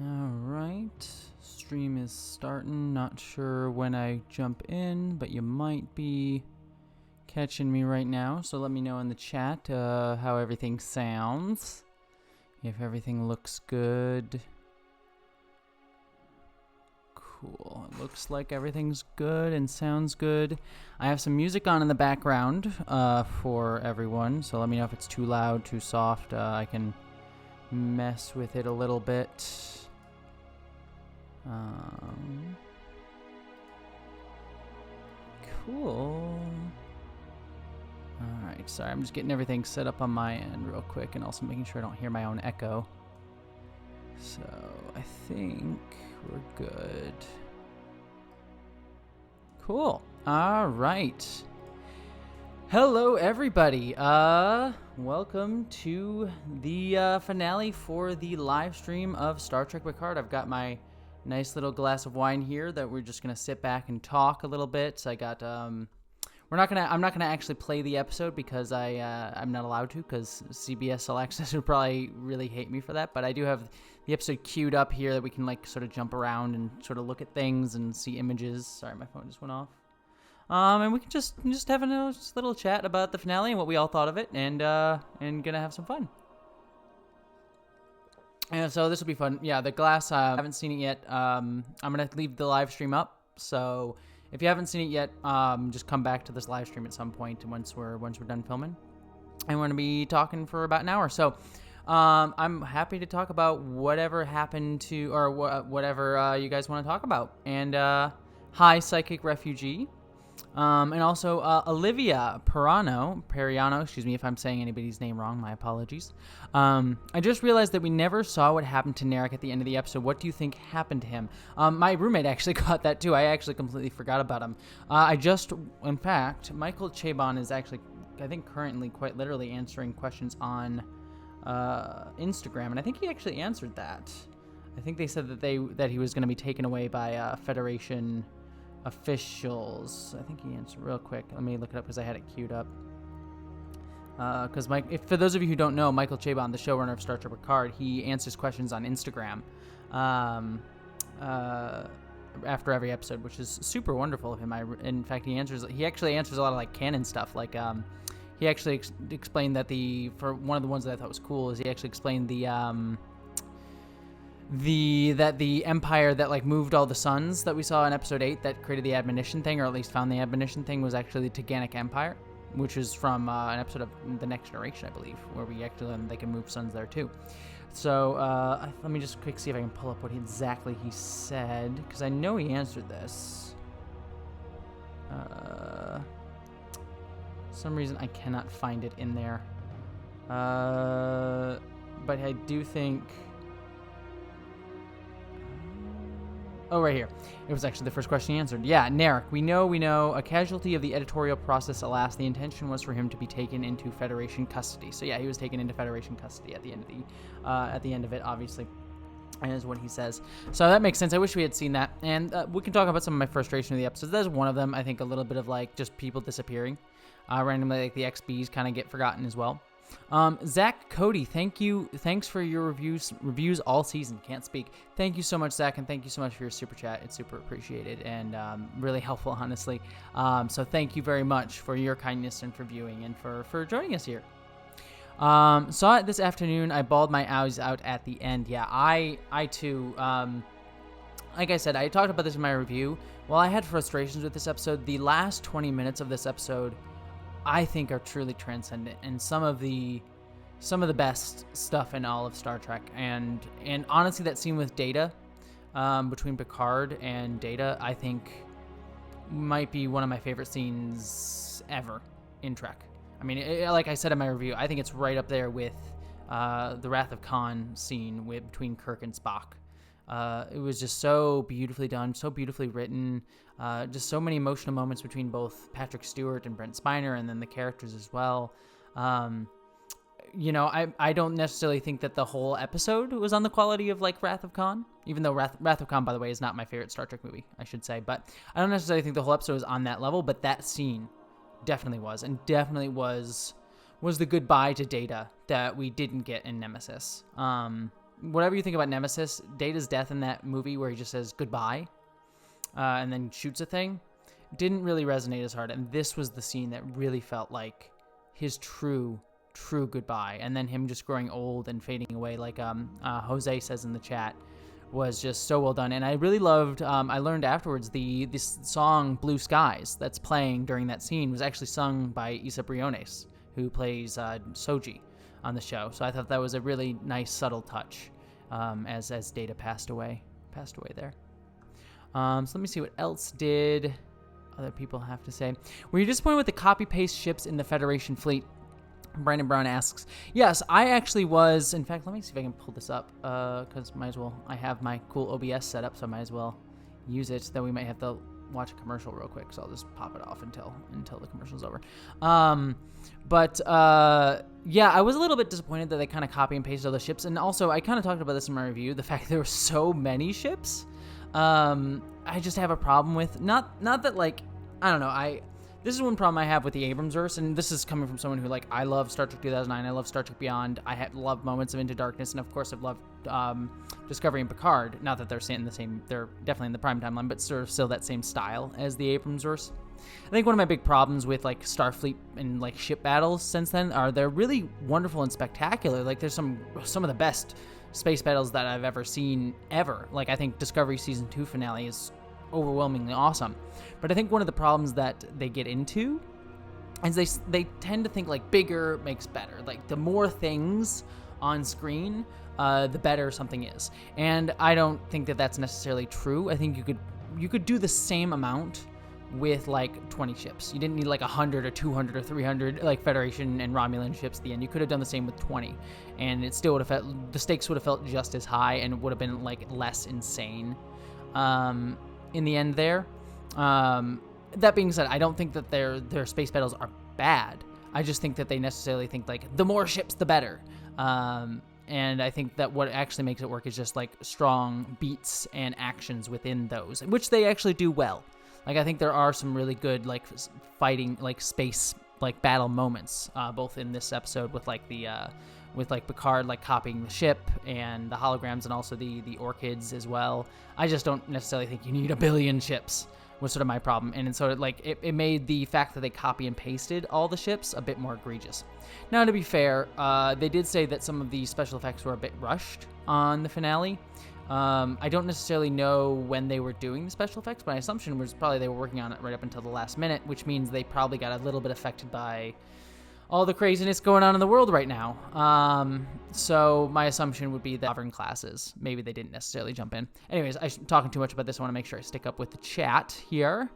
Alright, stream is starting. Not sure when I jump in, but you might be catching me right now. So let me know in the chat how everything sounds. If everything looks good. Cool. It looks like everything's good and sounds good. I have some music on in the background for everyone. So let me know if it's too loud, too soft. I can mess with it a little bit. Cool. Alright, sorry, I'm just getting everything set up on my end real quick and also making sure I don't hear my own echo. So, I think we're good. Cool. Alright. Hello, everybody. Welcome to the finale for the live stream of Star Trek Picard. I've got my nice little glass of wine here that we're just gonna sit back and talk a little bit. So I got I'm not gonna actually play the episode because I'm not allowed to, because CBS All Access would probably really hate me for that. But I do have the episode queued up here that we can like sort of jump around and sort of look at things and see images. Sorry, my phone just went off. And we can just have a little chat about the finale and what we all thought of it, and gonna have some fun. And so this will be fun. Yeah, the glass, I haven't seen it yet. I'm going to leave the live stream up. So if you haven't seen it yet, just come back to this live stream at some point once we're done filming. And we're going to be talking for about an hour. So I'm happy to talk about whatever happened to, or whatever you guys want to talk about. And hi, Psychic Refugee. And also Olivia Periano, excuse me if I'm saying anybody's name wrong, my apologies. I just realized that we never saw what happened to Narek at the end of the episode. What do you think happened to him? My roommate actually caught that too. I actually completely forgot about him. In fact, Michael Chabon is actually, I think, currently quite literally answering questions on Instagram, and I think he actually answered that. I think they said that he was going to be taken away by Federation officials. I think he answered real quick. Let me look it up because I had it queued up. Because for those of you who don't know, Michael Chabon, the showrunner of Star Trek Picard, he answers questions on Instagram after every episode, which is super wonderful of him. In fact, he actually answers a lot of like canon stuff. Like he actually explained that for one of the ones that I thought was cool is he actually explained that the empire that like moved all the suns that we saw in episode 8 that created the admonition thing, or at least found the admonition thing, was actually the Taganic Empire, which is from an episode of The Next Generation, I believe, where we actually learned they can move suns there too. So let me just quick see if I can pull up what exactly he said, because I know he answered this. For some reason I cannot find it in there, but I do think. Oh, right here. It was actually the first question he answered. Yeah, Narek. We know. A casualty of the editorial process, alas. The intention was for him to be taken into Federation custody. So yeah, he was taken into Federation custody at the end of it, obviously, is what he says. So that makes sense. I wish we had seen that. And we can talk about some of my frustration with the episodes. There's one of them. I think a little bit of like just people disappearing randomly. Like the XBs kind of get forgotten as well. Zach Cody, thanks for your reviews all season. Can't speak. Thank you so much, Zach, and thank you so much for your super chat. It's super appreciated and really helpful, honestly. So thank you very much for your kindness and for viewing and for joining us here. Saw it this afternoon. I bawled my eyes out at the end. Yeah, I too. Like I said, I talked about this in my review. While I had frustrations with this episode, the last 20 minutes of this episode, I think, are truly transcendent and some of the best stuff in all of Star Trek. And honestly, that scene with Data, between Picard and Data, I think might be one of my favorite scenes ever in Trek. I mean, like I said in my review, I think it's right up there with the Wrath of Khan scene between Kirk and Spock. It was just so beautifully done, so beautifully written, just so many emotional moments between both Patrick Stewart and Brent Spiner, and then the characters as well. I don't necessarily think that the whole episode was on the quality of like Wrath of Khan, even though Wrath of Khan, by the way, is not my favorite Star Trek movie, I should say. But I don't necessarily think the whole episode was on that level, but that scene definitely was, and definitely was the goodbye to Data that we didn't get in Nemesis. whatever you think about Nemesis, Data's death in that movie where he just says goodbye and then shoots a thing didn't really resonate as hard. And this was the scene that really felt like his true goodbye. And then him just growing old and fading away, like Jose says in the chat, was just so well done. And I really loved, I learned afterwards, this song Blue Skies that's playing during that scene was actually sung by Isa Briones, who plays Soji on the show. So I thought that was a really nice, subtle touch as Data passed away there. So let me see what else did other people have to say. Were you disappointed with the copy-paste ships in the Federation fleet? Brandon Brown asks, yes, I actually was. In fact, let me see if I can pull this up, because might as well. I have my cool OBS set up, so I might as well use it. Then we might have to watch a commercial real quick, so I'll just pop it off until the commercial's over. Yeah, I was a little bit disappointed that they kind of copy and pasted all the ships, and also I kind of talked about this in my review, the fact that there were so many ships. I just have a problem with, not that, like, I don't know, this is one problem I have with the Abramsverse, and this is coming from someone who, like, I love Star Trek 2009, I love Star Trek Beyond, I have loved moments of Into Darkness, and of course I've loved Discovery and Picard. Not that they're in the same, they're definitely in the prime timeline, but sort of still that same style as the Abramsverse. I think one of my big problems with, like, Starfleet and, like, ship battles since then are they're really wonderful and spectacular. Like, there's some of the best space battles that I've ever seen ever. Like, I think Discovery Season 2 finale is overwhelmingly awesome. But I think one of the problems that they get into is they tend to think, like, bigger makes better. Like, the more things on screen, the better something is. And I don't think that that's necessarily true. I think you could do the same amount with, like, 20 ships. You didn't need, like, 100 or 200 or 300, like, Federation and Romulan ships at the end. You could have done the same with 20, and it still would have felt, the stakes would have felt just as high, and it would have been, like, less insane in the end there. That being said, I don't think that their space battles are bad. I just think that they necessarily think, like, the more ships, the better. And I think that what actually makes it work is just, like, strong beats and actions within those, which they actually do well. Like, I think there are some really good, like, fighting, like, space, like, battle moments, both in this episode with, like, with, like, Picard, like, copying the ship and the holograms and also the Orchids as well. I just don't necessarily think you need a billion ships, was sort of my problem. And so, like, it made the fact that they copy and pasted all the ships a bit more egregious. Now, to be fair, they did say that some of the special effects were a bit rushed on the finale. I don't necessarily know when they were doing the special effects, but my assumption was probably they were working on it right up until the last minute, which means they probably got a little bit affected by all the craziness going on in the world right now. So my assumption would be that sovereign classes, maybe they didn't necessarily jump in. Anyways, I'm talking too much about this. I want to make sure I stick up with the chat here.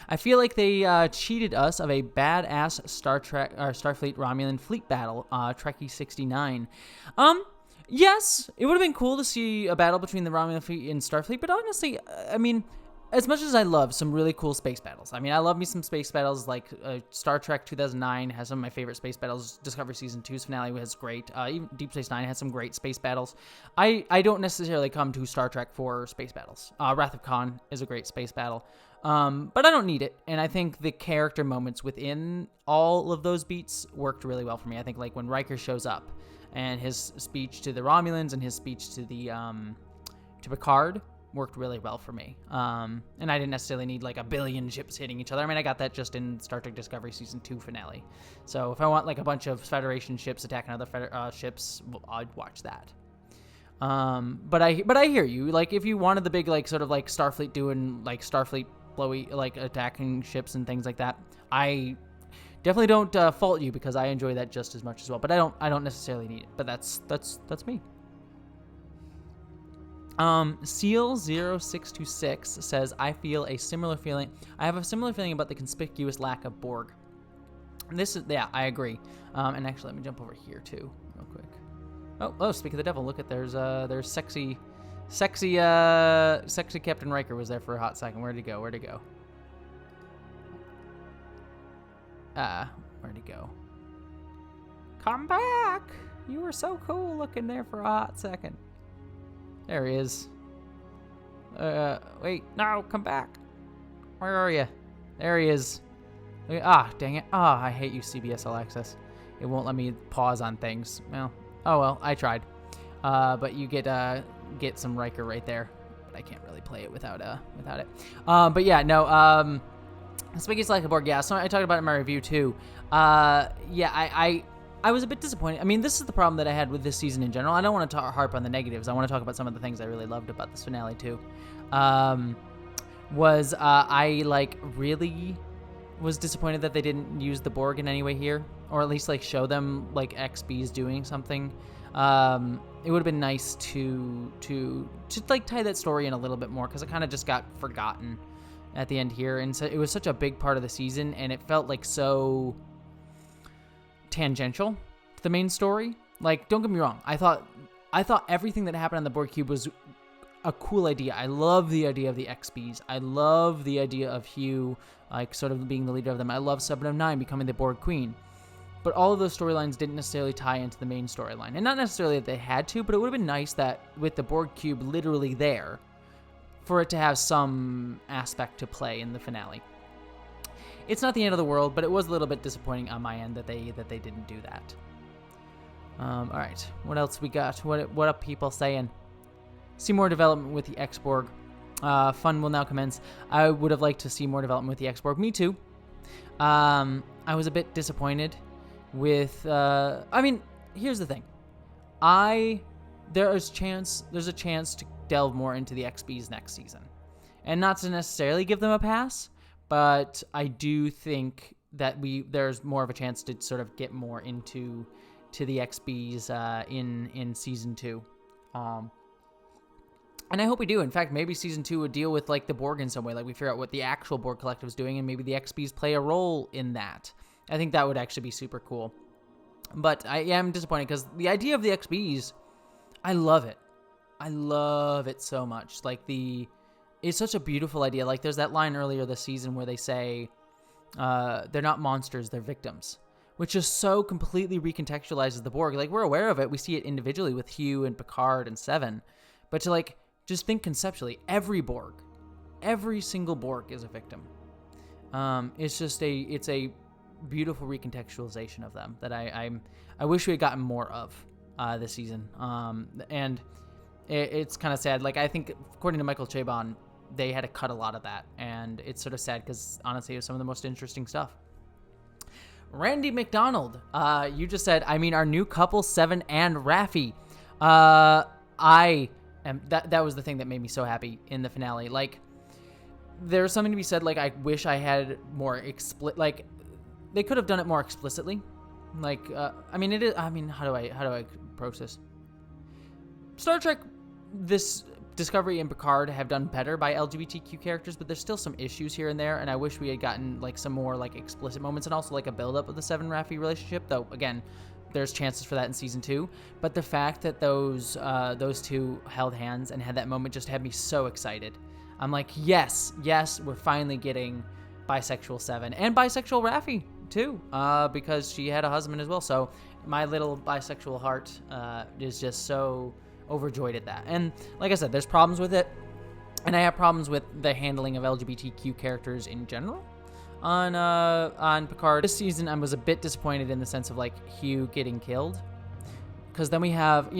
I feel like they cheated us of a badass Starfleet Romulan fleet battle, Trekkie 69. Yes, it would have been cool to see a battle between the Romulan fleet and Starfleet, but honestly, I mean, as much as I love some really cool space battles, I mean, I love me some space battles, like Star Trek 2009 has some of my favorite space battles. Discovery Season 2's finale was great. Even Deep Space Nine has some great space battles. I don't necessarily come to Star Trek for space battles. Wrath of Khan is a great space battle, but I don't need it. And I think the character moments within all of those beats worked really well for me. I think, like, when Riker shows up and his speech to the Romulans and his speech to the to Picard worked really well for me. And I didn't necessarily need, like, a billion ships hitting each other. I mean, I got that just in Star Trek Discovery Season 2 finale. So if I want, like, a bunch of Federation ships attacking other ships, well, I'd watch that. But I hear you. Like, if you wanted the big, like, sort of, like, Starfleet doing, like, Starfleet blowy, like, attacking ships and things like that, I definitely don't fault you, because I enjoy that just as much as well. But I don't necessarily need it. But that's me. Seal0626 says, I have a similar feeling about the conspicuous lack of Borg. Yeah, I agree. And actually, let me jump over here too, real quick. Oh, speak of the devil, look at, there's sexy Captain Riker was there for a hot second. Where'd he go? Where'd he go? Come back! You were so cool looking there for a hot second. There he is. Wait, no, come back. Where are you? There he is. Dang it. I hate you, CBS All Access. It won't let me pause on things. Well, oh well, I tried. But you get some Riker right there. But I can't really play it without it. But yeah, no. Speaking like a Borg, yeah. So I talked about it in my review too. Yeah, I was a bit disappointed. I mean, this is the problem that I had with this season in general. I don't want to harp on the negatives. I want to talk about some of the things I really loved about this finale too. I really was disappointed that they didn't use the Borg in any way here, or at least like show them like XBs doing something. It would have been nice to like tie that story in a little bit more, because it kind of just got forgotten at the end here, and so it was such a big part of the season, and it felt like so tangential to the main story. Like, don't get me wrong, I thought everything that happened on the Borg cube was a cool idea. I love the idea of the XBs. I love the idea of Hugh like sort of being the leader of them. I love 709 becoming the Borg queen. But all of those storylines didn't necessarily tie into the main storyline. And not necessarily that they had to, but it would have been nice that with the Borg cube literally there, for it to have some aspect to play in the finale. It's not the end of the world, but it was a little bit disappointing on my end that they didn't do that. All right, what else we got? What are people saying? See more development with the X-Borg. Fun will now commence. I would have liked to see more development with the X-Borg. Me too. I was a bit disappointed with... I mean, here's the thing. There's a chance to delve more into the XBs next season. And not to necessarily give them a pass, but I do think that there's more of a chance to sort of get more into the XBs in season 2. And I hope we do. In fact, maybe season 2 would deal with like the Borg in some way. Like we figure out what the actual Borg collective is doing, and maybe the XBs play a role in that. I think that would actually be super cool. But I am disappointed because the idea of the XBs, I love it. I love it so much. Like it's such a beautiful idea. Like there's that line earlier this season where they say, they're not monsters, they're victims, which just so completely recontextualizes the Borg. Like we're aware of it. We see it individually with Hugh and Picard and Seven, but to like, just think conceptually, every single Borg is a victim. It's a beautiful recontextualization of them that I wish we had gotten more of this season. And it's kind of sad. Like I think, according to Michael Chabon, they had to cut a lot of that, and it's sort of sad because honestly, it was some of the most interesting stuff. Randy McDonald, you just said, I mean, our new couple, Seven and Raffi. That was the thing that made me so happy in the finale. Like, there's something to be said. Like, I wish I had more like, they could have done it more explicitly. Like, how do I approach this? Star Trek, this Discovery and Picard have done better by LGBTQ characters, but there's still some issues here and there, and I wish we had gotten like some more like explicit moments, and also like a build-up of the Seven Raffi relationship. Though again, there's chances for that in season 2. But the fact that those two held hands and had that moment just had me so excited. I'm like, yes, we're finally getting bisexual Seven and bisexual Raffi too, because she had a husband as well. So my little bisexual heart is just so overjoyed at that. And like I said, there's problems with it, and I have problems with the handling of LGBTQ characters in general on Picard. This season I was a bit disappointed in the sense of like Hugh getting killed, because then we have,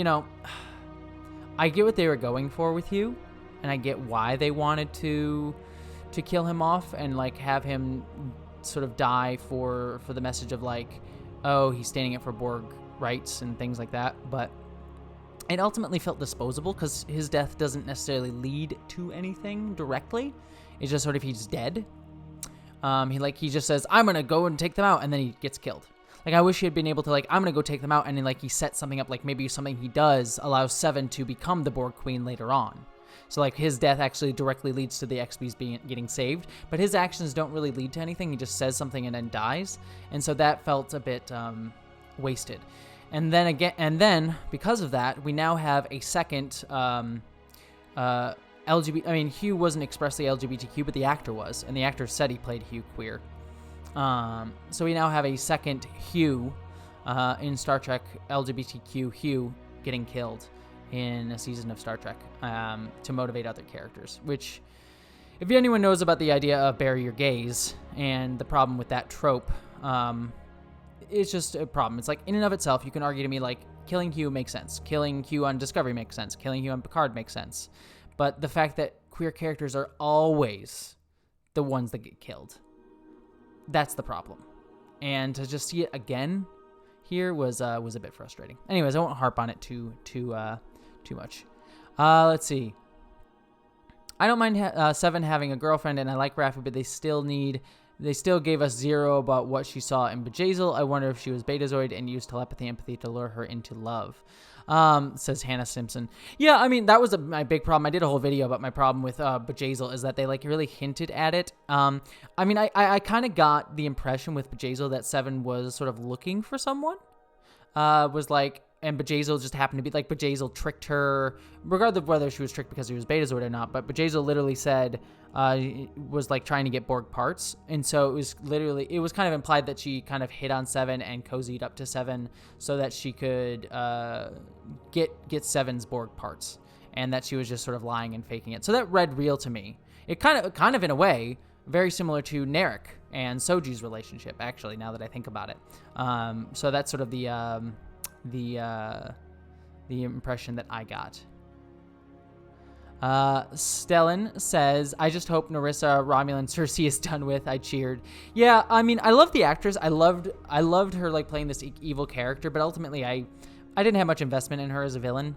I get what they were going for with Hugh, and I get why they wanted to kill him off and like have him sort of die for the message of like, oh, he's standing up for Borg rights and things like that. But it ultimately felt disposable because his death doesn't necessarily lead to anything directly. It's just sort of he's dead. He just says, I'm gonna go and take them out, and then he gets killed. Like, I wish he had been able to like, I'm gonna go take them out, and then like he sets something up, like maybe something he does allows Seven to become the Borg queen later on. So like his death actually directly leads to the XBs getting saved, but his actions don't really lead to anything. He just says something and then dies, and so that felt a bit wasted. And then because of that, we now have a second LGBT. I mean, Hugh wasn't expressly LGBTQ, but the actor was, and the actor said he played Hugh queer. So we now have a second Hugh in Star Trek, LGBTQ Hugh getting killed in a season of Star Trek to motivate other characters. Which, if anyone knows about the idea of bury your gays and the problem with that trope, it's just a problem. It's like, in and of itself, you can argue to me like, killing Q makes sense. Killing Q on Discovery makes sense. Killing Q on Picard makes sense. But the fact that queer characters are always the ones that get killed, that's the problem. And to just see it again here was a bit frustrating. Anyways, I won't harp on it too much. Let's see. I don't mind Seven having a girlfriend, and I like Raffi, but they still gave us zero about what she saw in Bjayzl. I wonder if she was Betazoid and used telepathy empathy to lure her into love. Says Hannah Simpson. Yeah, I mean, that was my big problem. I did a whole video about my problem with Bjayzl is that they like really hinted at it. I mean, I kind of got the impression with Bjayzl that Seven was sort of looking for someone. Was like, and Bjayzl just happened to be like, Bjayzl tricked her, regardless of whether she was tricked because she was Betazoid or not, but Bjayzl literally said, was like trying to get Borg parts. And so it was kind of implied that she kind of hit on Seven and cozied up to Seven so that she could, get Seven's Borg parts, and that she was just sort of lying and faking it. So that read real to me. It kind of in a way, very similar to Narek and Soji's relationship, actually, now that I think about it. So that's sort of the impression that I got. Stellan says, I just hope Narissa, Romulan, Cersei is done with. I cheered. Yeah, I mean, I love the actress. I loved her like playing this evil character, but ultimately I didn't have much investment in her as a villain.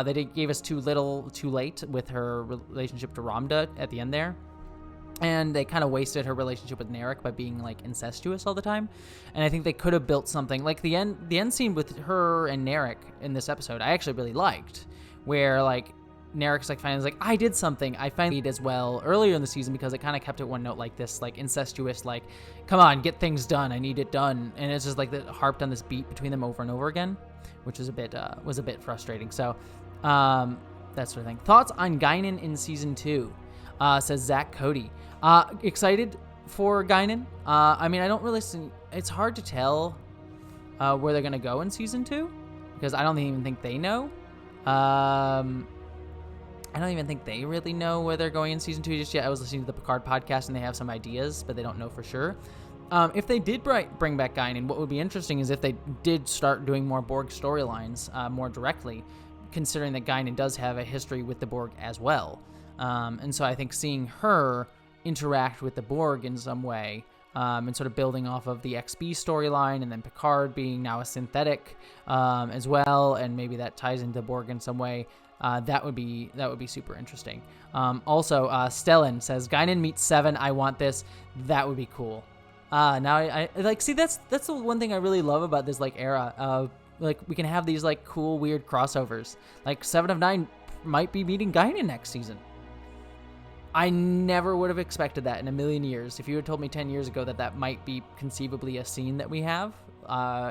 They gave us too little too late with her relationship to Ramda at the end there. And they kind of wasted her relationship with Narek by being like incestuous all the time. And I think they could have built something like the end scene with her and Narek in this episode. I actually really liked, where like Narek's like finally like, I did something. I finally did as well earlier in the season because it kind of kept it one note like this, like incestuous, like, come on, get things done. I need it done. And it's just like that harped on this beat between them over and over again, which was a bit frustrating. So that sort of thing. Thoughts on Guinan in season 2? Says Zach Cody. Excited for Guinan. I mean, I don't really see, it's hard to tell where they're going to go in season 2 because I don't even think they know. I don't even think they really know where they're going in season 2 just yet. I was listening to the Picard podcast and they have some ideas, but they don't know for sure. If they did bring back Guinan, what would be interesting is if they did start doing more Borg storylines more directly, considering that Guinan does have a history with the Borg as well. And so I think seeing her interact with the Borg in some way, and sort of building off of the XB storyline, and then Picard being now a synthetic as well, and maybe that ties into Borg in some way. That would be super interesting. Also, Stellan says Guinan meets Seven. I want this. That would be cool. Now I like see that's the one thing I really love about this like era of like we can have these like cool weird crossovers. Like 7 of 9 might be meeting Guinan next season. I never would have expected that in a million years. If you had told me 10 years ago that might be conceivably a scene that we have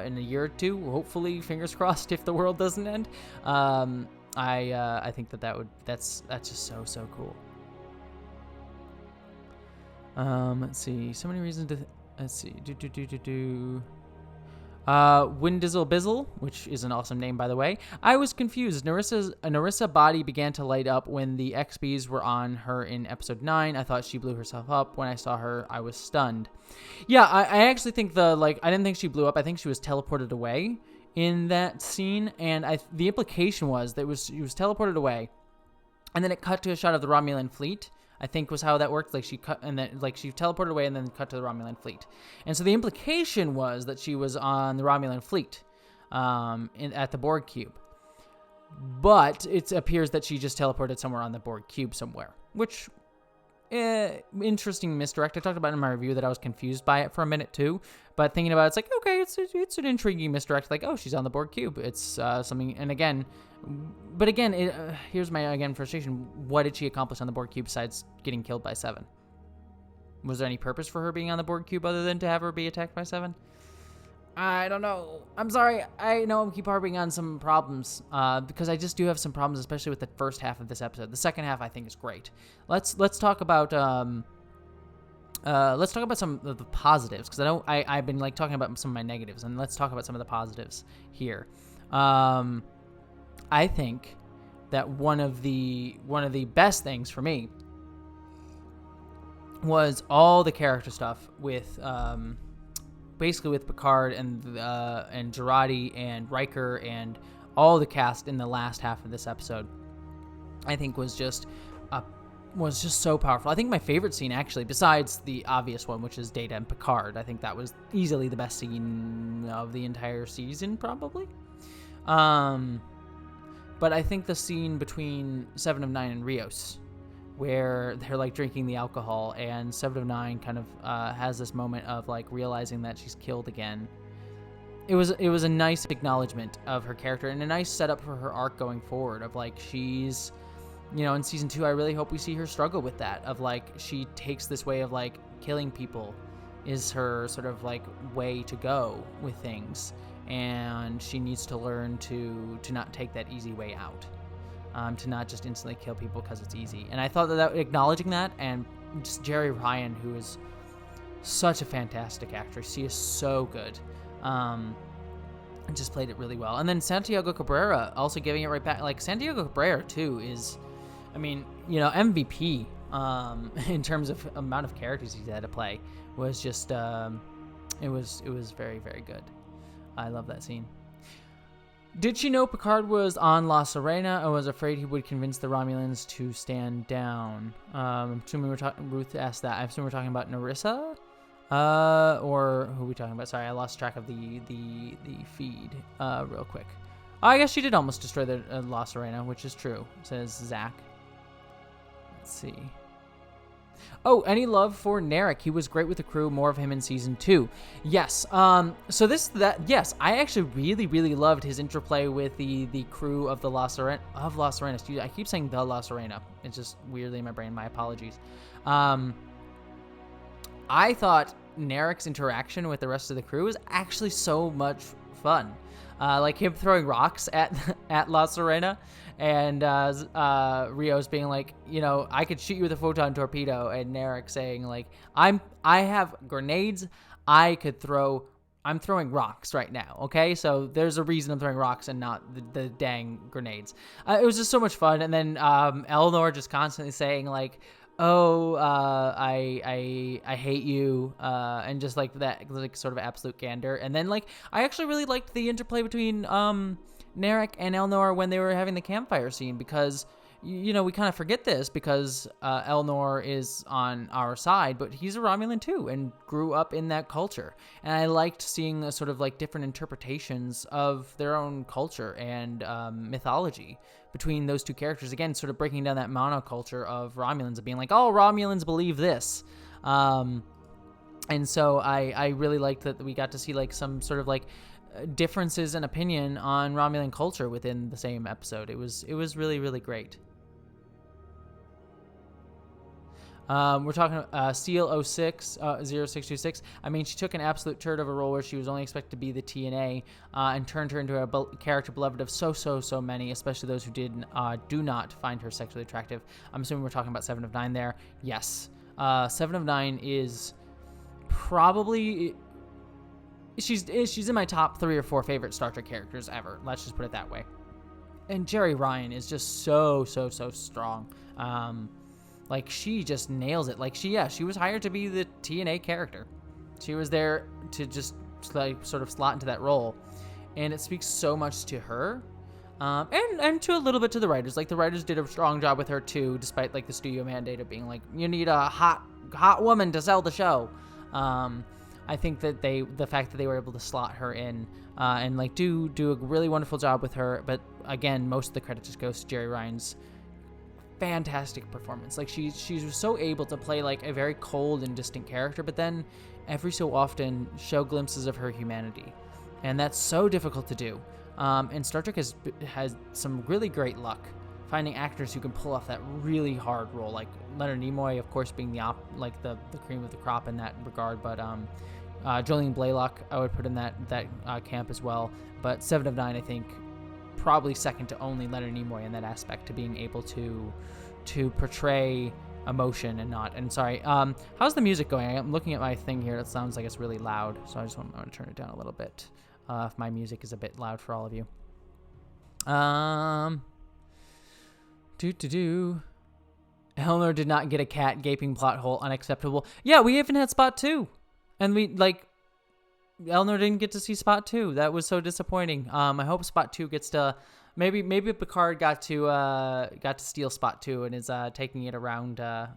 in a year or two, hopefully, fingers crossed, if the world doesn't end, I think that's just so cool. Let's see. So many reasons to. Let's see. Windizzle Bizzle, which is an awesome name, by the way. I was confused. Narissa body began to light up when the XBs were on her in episode 9. I thought she blew herself up. When I saw her, I was stunned. Yeah, I actually think I didn't think she blew up. I think she was teleported away in that scene. And the implication was that she was teleported away. And then it cut to a shot of the Romulan fleet, I think was how that worked. Like she teleported away and then cut to the Romulan fleet. And so the implication was that she was on the Romulan fleet at the Borg cube. But it appears that she just teleported somewhere on the Borg cube somewhere, which interesting misdirect. I talked about in my review that I was confused by it for a minute too. But thinking about it, it's like, okay, it's an intriguing misdirect. Like, oh, she's on the Borg cube. It's something, and again, here's my frustration. What did she accomplish on the Borg cube besides getting killed by Seven? Was there any purpose for her being on the Borg cube other than to have her be attacked by Seven? I don't know. I'm sorry. I know I keep harping on some problems because I just do have some problems, especially with the first half of this episode. The second half I think is great. Let's talk about some of the positives because I've been like talking about some of my negatives, and let's talk about some of the positives here. I think that one of the best things for me was all the character stuff with basically with Picard and Jurati and Riker and all the cast in the last half of this episode, I think was just so powerful. I think my favorite scene, actually, besides the obvious one, which is Data and Picard, I think that was easily the best scene of the entire season, probably. But I think the scene between Seven of Nine and Rios, where they're like drinking the alcohol, and Seven of Nine kind of has this moment of like realizing that she's killed again. It was a nice acknowledgement of her character and a nice setup for her arc going forward. Of like she's, in season 2, I really hope we see her struggle with that. Of like she takes this way of like killing people is her sort of like way to go with things, and she needs to learn to not take that easy way out. To not just instantly kill people because it's easy. And I thought that acknowledging that, and just Jerry Ryan, who is such a fantastic actress, she is so good, and just played it really well. And then Santiago Cabrera also giving it right back. Like Santiago Cabrera too is, MVP in terms of amount of characters he's had to play. Was just it was very, very good. I love that scene. Did she know Picard was on La Sirena or was afraid he would convince the Romulans to stand down? I'm assuming Ruth asked that. I assume we're talking about Narissa? Or who are we talking about? Sorry, I lost track of the feed real quick. I guess she did almost destroy the La Sirena, which is true, says Zach. Let's see. Oh, any love for Narek? He was great with the crew. More of him in season 2. Yes. Yes, I actually really, really loved his interplay with the crew of the La Sirena. Excuse me, I keep saying the La Sirena. It's just weirdly in my brain. My apologies. I thought Narek's interaction with the rest of the crew was actually so much fun. Like him throwing rocks at La Sirena, and Rios being like, I could shoot you with a photon torpedo, and Narek saying like, I have grenades, I'm throwing rocks right now, okay? So there's a reason I'm throwing rocks and not the dang grenades. It was just so much fun. And then Elnor just constantly saying like, oh, I hate you, and just like that, like sort of absolute candor. And then like I actually really liked the interplay between Narek and Elnor when they were having the campfire scene, because we kind of forget this because Elnor is on our side, but he's a Romulan too and grew up in that culture. And I liked seeing a sort of like different interpretations of their own culture and mythology between those two characters. Again, sort of breaking down that monoculture of Romulans and being like, oh, Romulans believe this. And so I really liked that we got to see like some sort of like differences in opinion on Romulan culture within the same episode. It was really, really great. We're talking Seal 0626. I mean, she took an absolute turd of a role where she was only expected to be the TNA, and turned her into a character beloved of so many, especially those who do not find her sexually attractive. I'm assuming we're talking about 7 of 9 there. Yes. 7 of 9 is probably... She's in my top 3 or 4 favorite Star Trek characters ever. Let's just put it that way. And Jerry Ryan is just so strong. Like, she just nails it. Like, she was hired to be the TNA character. She was there to just, like, sort of slot into that role. And it speaks so much to her. And to a little bit to the writers. Like, the writers did a strong job with her, too, despite, like, the studio mandate of being like, you need a hot woman to sell the show. I think that the fact that they were able to slot her in, and, like, do a really wonderful job with her. But, again, most of the credit just goes to Jerry Ryan's fantastic performance. Like she's so able to play like a very cold and distant character, but then every so often show glimpses of her humanity, and that's so difficult to do. And Star Trek has some really great luck finding actors who can pull off that really hard role, like Leonard Nimoy, of course, being the cream of the crop in that regard, but Jolene Blalock I would put in that camp as well. But 7 of 9, I think, probably second to only Leonard Nimoy in that aspect, to being able to portray emotion and not. And sorry, how's the music going? I'm looking at my thing here. It sounds like it's really loud, so I just want to turn it down a little bit. If my music is a bit loud for all of you. Eleanor did not get a cat. Gaping plot hole. Unacceptable. Yeah, we even had Spot 2, and we like. Elnor didn't get to see Spot 2. That was so disappointing. I hope Spot 2 gets to maybe Picard got to steal Spot 2 and is taking it around the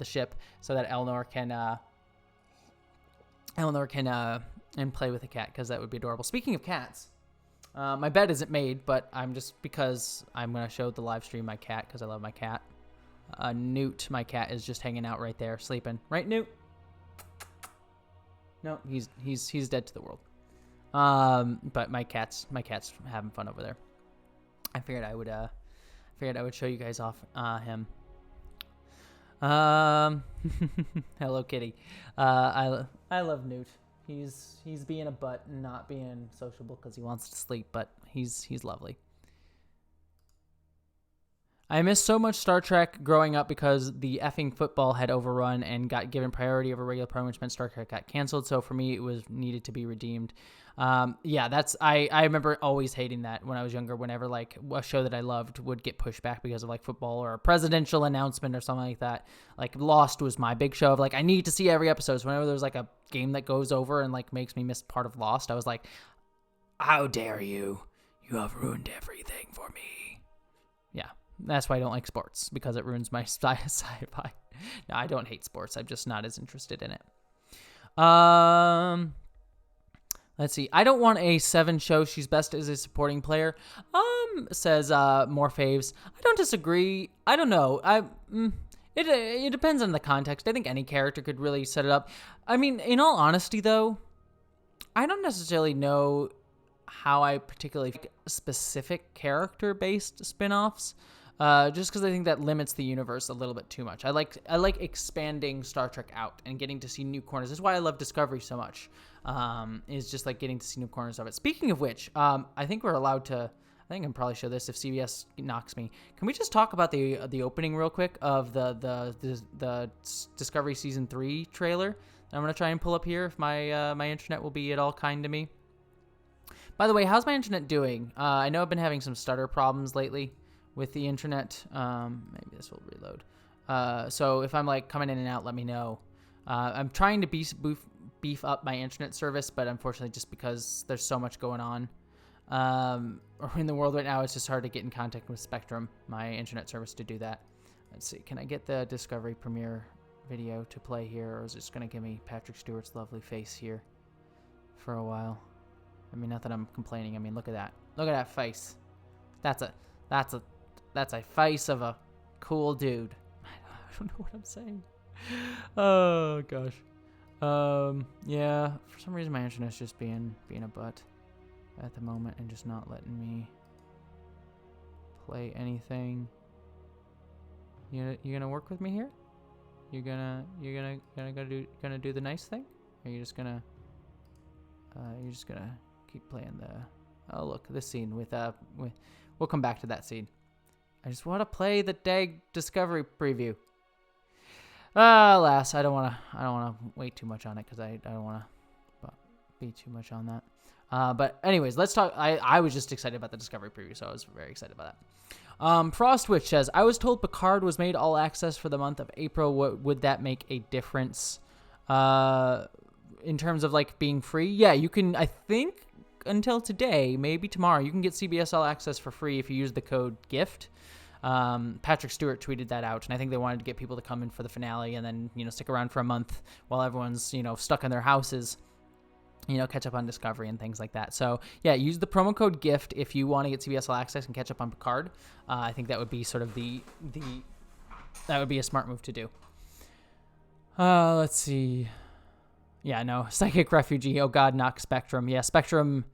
ship so that Elnor can and play with the cat, because that would be adorable. Speaking of cats, my bed isn't made, but because I'm going to show the live stream my cat because I love my cat. Newt, my cat, is just hanging out right there, sleeping. Right, Newt? No, he's dead to the world. But my cat's having fun over there. I figured I would show you guys off him. Hello, Kitty. I love Newt. He's being a butt and not being sociable because he wants to sleep, but he's lovely. I missed so much Star Trek growing up because the effing football had overrun and got given priority over regular program, which meant Star Trek got canceled. So for me, it was needed to be redeemed. I remember always hating that when I was younger, whenever like a show that I loved would get pushed back because of like football or a presidential announcement or something like that. Like Lost was my big show of like, I need to see every episode. So whenever there's like a game that goes over and like makes me miss part of Lost, I was like, how dare you? You have ruined everything for me. Yeah. That's why I don't like sports, because it ruins my sci-fi. No, I don't hate sports. I'm just not as interested in it. Let's see. I don't want a 7 show. She's best as a supporting player. Says more faves. I don't disagree. I don't know. It depends on the context. I think any character could really set it up. I mean, in all honesty, though, I don't necessarily know how I particularly like specific character-based spin-offs. Just because I think that limits the universe a little bit too much. I like expanding Star Trek out and getting to see new corners. That's why I love Discovery so much. Is just like getting to see new corners of it. Speaking of which, I think we're allowed to. I think I can probably show this if CBS knocks me. Can we just talk about the opening real quick of the Discovery season 3 trailer? I'm gonna try and pull up here if my internet will be at all kind to me. By the way, how's my internet doing? I know I've been having some stutter problems lately with the internet. Maybe this will reload. So if I'm like coming in and out, let me know. I'm trying to beef up my internet service, but unfortunately, just because there's so much going on in the world right now, it's just hard to get in contact with Spectrum, my internet service, to do that. Let's see. Can I get the Discovery premiere video to play here, or is it just going to give me Patrick Stewart's lovely face here for a while? I mean, not that I'm complaining. I mean, look at that. Look at that face. That's a face of a cool dude. I don't know what I'm saying. Oh gosh. Yeah. For some reason, my internet's just being a butt at the moment and just not letting me play anything. You gonna work with me here? You gonna do the nice thing? Or you just gonna keep playing the? Oh look, this scene with we'll come back to that scene. I just want to play the dag Discovery preview. Alas, I don't want to wait too much on it because I don't want to be too much on that. But anyways, let's talk. I was just excited about the Discovery preview, so I was very excited about that. Frostwitch says, I was told Picard was made all access for the month of April. Would that make a difference in terms of like being free? Yeah, you can, I think until today, maybe tomorrow, you can get CBS All Access for free if you use the code GIFT. Patrick Stewart tweeted that out, and I think they wanted to get people to come in for the finale and then, stick around for a month while everyone's, stuck in their houses, catch up on Discovery and things like that. So yeah, use the promo code GIFT if you want to get CBS All Access and catch up on Picard. I think that would be sort of that would be a smart move to do. Let's see. Yeah, no, Psychic Refugee. Oh God, knock Spectrum. Yeah, Spectrum.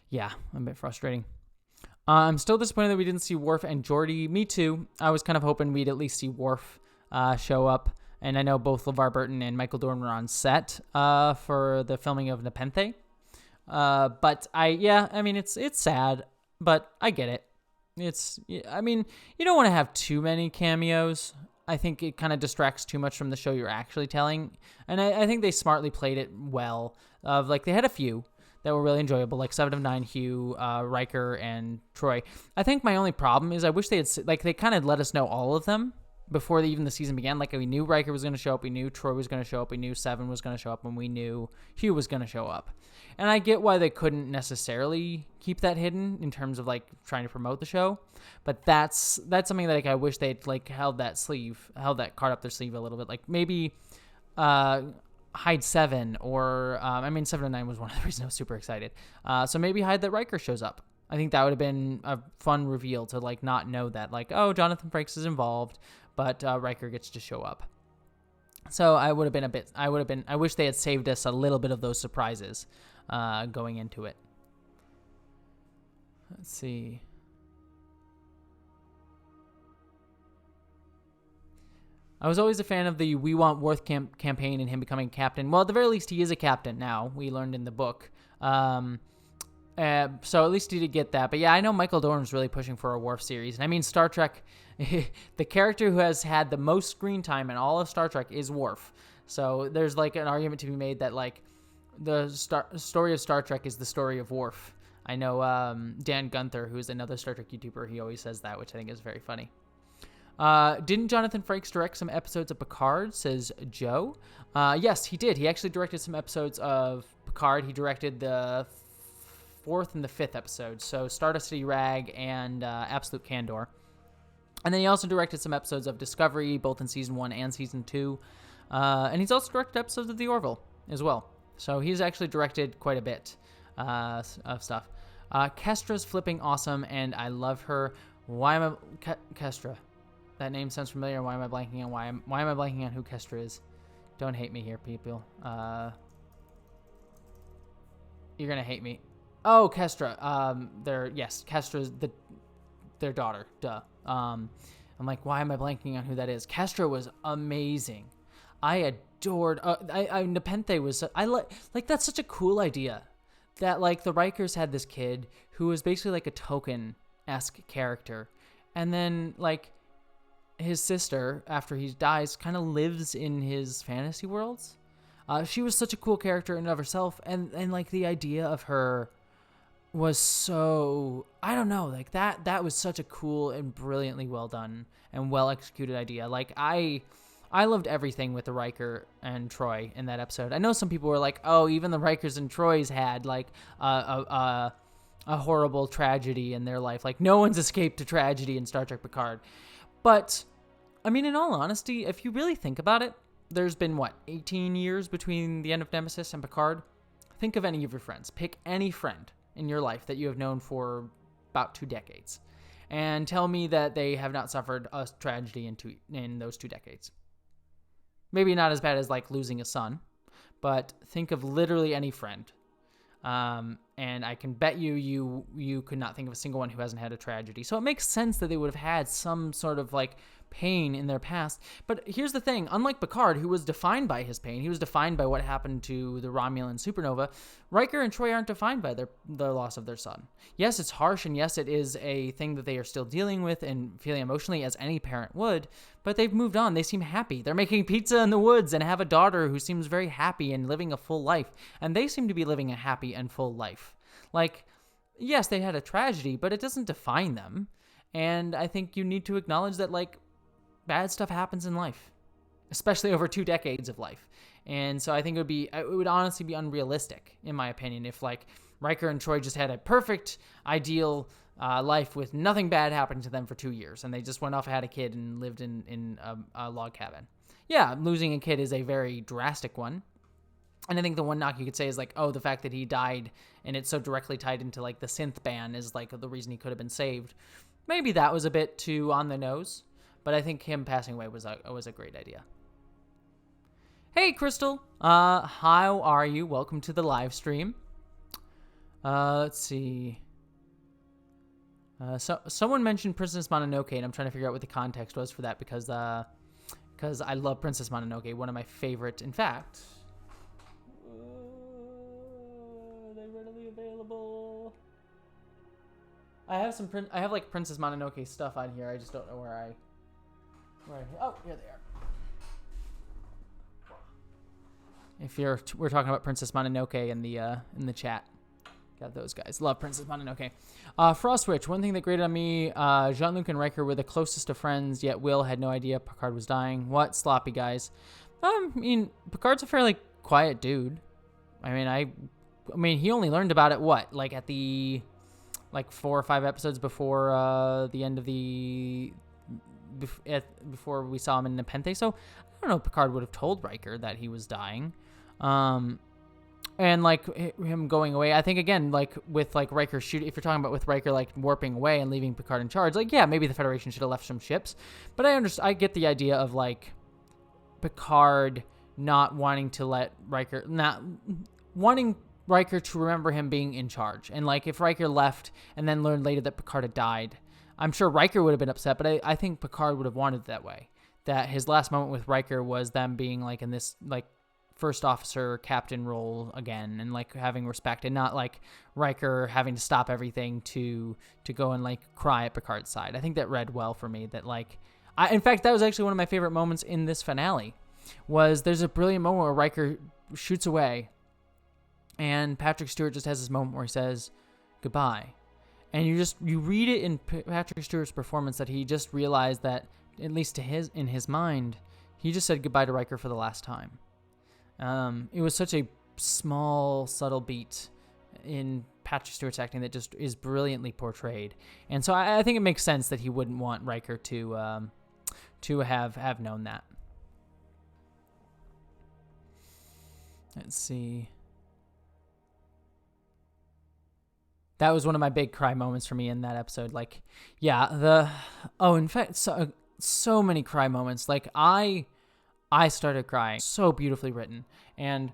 Yeah, a bit frustrating. I'm still disappointed that we didn't see Worf and Geordi. Me too. I was kind of hoping we'd at least see Worf show up. And I know both LeVar Burton and Michael Dorn were on set for the filming of Nepenthe. But I mean, it's sad, but I get it. I mean, you don't want to have too many cameos. I think it kind of distracts too much from the show you're actually telling. And I think they smartly played it well. They had a few that were really enjoyable, like 7 of 9, Hugh, Riker, and Troy. I think my only problem is I wish they had, they kind of let us know all of them, before even the season began. Like, we knew Riker was going to show up, we knew Troy was going to show up, we knew Seven was going to show up, and we knew Hugh was going to show up. And I get why they couldn't necessarily keep that hidden in terms of like trying to promote the show, but that's something that like I wish they'd like held that card up their sleeve a little bit. Like maybe hide Seven, or I mean 7 and 9 was one of the reasons I was super excited. So maybe hide that Riker shows up. I think that would have been a fun reveal to like not know that like, oh, Jonathan Frakes is involved, but Riker gets to show up. So I wish they had saved us a little bit of those surprises going into it. Let's see. I was always a fan of the We Want Worth campaign and him becoming captain. Well, at the very least, he is a captain now. We learned in the book. So at least he did get that. But yeah, I know Michael Dorn's really pushing for a Worf series. And I mean, Star Trek, the character who has had the most screen time in all of Star Trek is Worf. So there's like an argument to be made that like the story of Star Trek is the story of Worf. I know Dan Gunther, who is another Star Trek YouTuber, he always says that, which I think is very funny. Didn't Jonathan Frakes direct some episodes of Picard, says Joe? Yes, he did. He actually directed some episodes of Picard. He directed the 4th and the 5th episode, so Stardust City Rag and Absolute Candor. And then he also directed some episodes of Discovery, both in Season 1 and Season 2. And he's also directed episodes of The Orville as well. So he's actually directed quite a bit of stuff. Kestra's flipping awesome, and I love her. Why am I... Kestra. That name sounds familiar. Why am I blanking on why am I blanking on who Kestra is? Don't hate me here, people. You're gonna hate me. Oh, Kestra. Kestra's their daughter. Duh. I'm like, why am I blanking on who that is? Kestra was amazing. I adored. Nepenthe was. I like that's such a cool idea. That like the Rikers had this kid who was basically like a token-esque character, and then like his sister, after he dies, kind of lives in his fantasy worlds. She was such a cool character in and of herself, and like the idea of her was so, I don't know, like that was such a cool and brilliantly well done and well executed idea. Like I loved everything with the Riker and Troy in that episode. I know some people were like, oh, even the Rikers and Troys had like a horrible tragedy in their life. Like no one's escaped a tragedy in Star Trek Picard. But I mean, in all honesty, if you really think about it, there's been, 18 years between the end of Nemesis and Picard? Think of any of your friends. Pick any friend in your life that you have known for about 2 decades, and tell me that they have not suffered a tragedy in those 2 decades. Maybe not as bad as, like, losing a son, but think of literally any friend. And I can bet you could not think of a single one who hasn't had a tragedy. So it makes sense that they would have had some sort of like pain in their past. But here's the thing, unlike Picard, who was defined by his pain, he was defined by what happened to the Romulan supernova, Riker and Troy aren't defined by the loss of their son. Yes, it's harsh, and yes, it is a thing that they are still dealing with and feeling emotionally as any parent would, but they've moved on. They seem happy. They're making pizza in the woods and have a daughter who seems very happy and living a full life, and they seem to be living a happy and full life. Like, yes, they had a tragedy, but it doesn't define them. And I think you need to acknowledge that, like, bad stuff happens in life, especially over 2 decades of life. And so I think it would honestly be unrealistic, in my opinion, if, like, Riker and Troy just had a perfect, ideal life with nothing bad happening to them for 2 years, and they just went off and had a kid and lived in a log cabin. Yeah, losing a kid is a very drastic one. And I think the one knock you could say is like, oh, the fact that he died and it's so directly tied into like the synth ban is like the reason he could have been saved. Maybe that was a bit too on the nose, but I think him passing away was a great idea. Hey, Crystal. How are you? Welcome to the live stream. Let's see. So someone mentioned Princess Mononoke, and I'm trying to figure out what the context was for that because I love Princess Mononoke, one of my favorite. In fact, are they readily available? I have like Princess Mononoke stuff on here. I just don't know where oh, here they are. If we're talking about Princess Mononoke in the chat. Got those guys. Love Princess Mononoke. Frostwitch. One thing that grated on me, Jean-Luc and Riker were the closest of friends, yet Will had no idea Picard was dying. What? Sloppy guys. I mean, Picard's a fairly quiet dude. I mean, he only learned about it, what? Like, at the... Like, 4 or 5 episodes before the end of the... Before we saw him in Nepenthe. So, I don't know if Picard would have told Riker that he was dying. And, like, him going away, I think, again, like, with, like, Riker shooting, if you're talking about with Riker, like, warping away and leaving Picard in charge, like, yeah, maybe the Federation should have left some ships. But I get the idea of, like, Picard not wanting to let Riker, not wanting Riker to remember him being in charge. And, like, if Riker left and then learned later that Picard had died, I'm sure Riker would have been upset, but I think Picard would have wanted it that way. That his last moment with Riker was them being, like, in this, like, first officer captain role again, and like having respect, and not like Riker having to stop everything to go and like cry at Picard's side. I think that read well for me. That like, in fact, that was actually one of my favorite moments in this finale. Was there's a brilliant moment where Riker shoots away, and Patrick Stewart just has this moment where he says goodbye, and you read it in Patrick Stewart's performance that he just realized that, at least in his mind, he just said goodbye to Riker for the last time. It was such a small, subtle beat in Patrick Stewart's acting that just is brilliantly portrayed. And so I think it makes sense that he wouldn't want Riker to have known that. Let's see. That was one of my big cry moments for me in that episode. Like, yeah, in fact, so many cry moments. Like, I started crying. So beautifully written and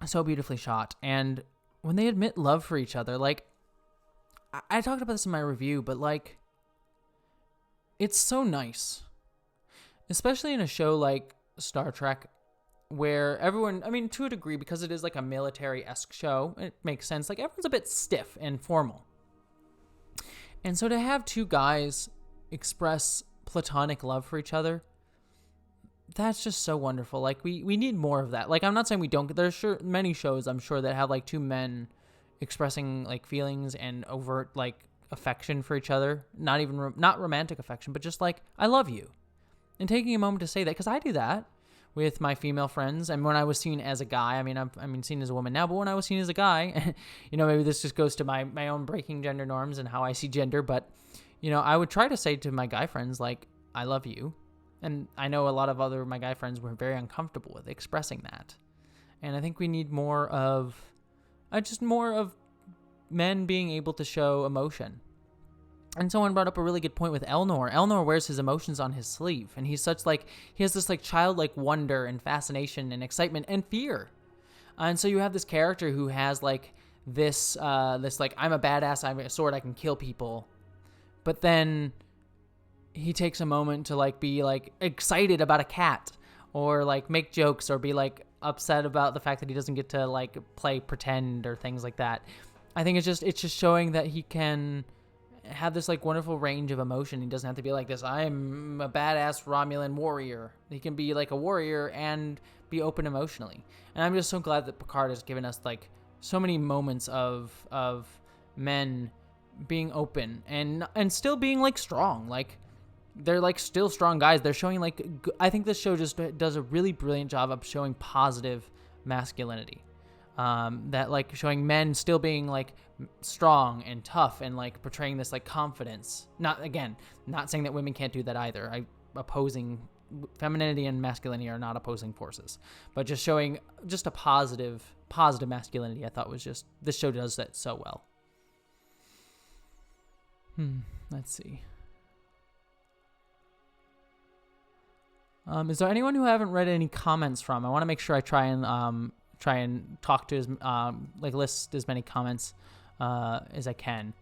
so beautifully shot. And when they admit love for each other, like, I talked about this in my review, but like, it's so nice, especially in a show like Star Trek, where everyone, I mean, to a degree, because it is like a military-esque show, it makes sense. Like, everyone's a bit stiff and formal. And so to have two guys express platonic love for each other, that's just so wonderful. Like, we need more of that. Like, I'm not saying we don't. There's many shows, I'm sure, that have, like, two men expressing, like, feelings and overt, like, affection for each other. Not even, not romantic affection, but just, like, I love you. And taking a moment to say that, because I do that with my female friends. And when I was seen as a guy, I'm seen as a woman now, but when I was seen as a guy, you know, maybe this just goes to my own breaking gender norms and how I see gender, but, you know, I would try to say to my guy friends, like, I love you. And I know a lot of my guy friends were very uncomfortable with expressing that. And I think we need more of men being able to show emotion. And someone brought up a really good point with Elnor. Elnor wears his emotions on his sleeve, and he has this like childlike wonder and fascination and excitement and fear. And so you have this character who has like this like, I'm a badass, I'm a sword, I can kill people. But then he takes a moment to like be like excited about a cat, or like make jokes, or be like upset about the fact that he doesn't get to like play pretend or things like that. I think it's just showing that he can have this like wonderful range of emotion. He doesn't have to be like this, I'm a badass Romulan warrior. He can be like a warrior and be open emotionally. And I'm just so glad that Picard has given us like so many moments of men being open and still being like strong. Like, they're like still strong guys. They're showing like, I think this show just does a really brilliant job of showing positive masculinity. That like showing men still being like strong and tough and like portraying this like confidence. Not saying that women can't do that either. Opposing femininity and masculinity are not opposing forces, but just showing just a positive masculinity. I thought was just, this show does that so well. Let's see. Is there anyone who I haven't read any comments from? I want to make sure I try and talk to list as many comments as I can.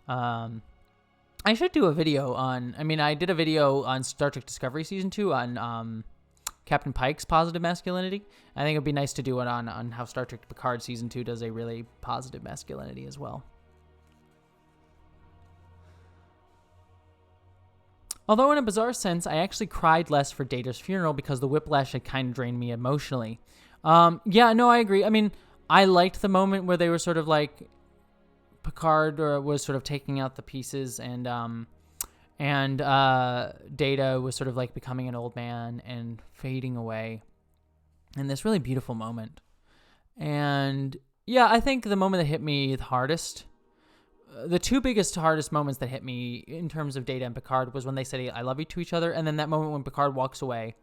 I should do a video on, I did a video on Star Trek Discovery Season 2 on Captain Pike's positive masculinity. I think it would be nice to do it on how Star Trek Picard Season 2 does a really positive masculinity as well. Although in a bizarre sense, I actually cried less for Data's funeral because the whiplash had kind of drained me emotionally. Yeah, no, I agree. I liked the moment where they were sort of like Picard was sort of taking out the pieces, and Data was sort of like becoming an old man and fading away, and this really beautiful moment. And yeah, I think the moment that hit me the hardest, the two hardest moments that hit me in terms of Data and Picard was when they said I love you to each other, and then that moment when Picard walks away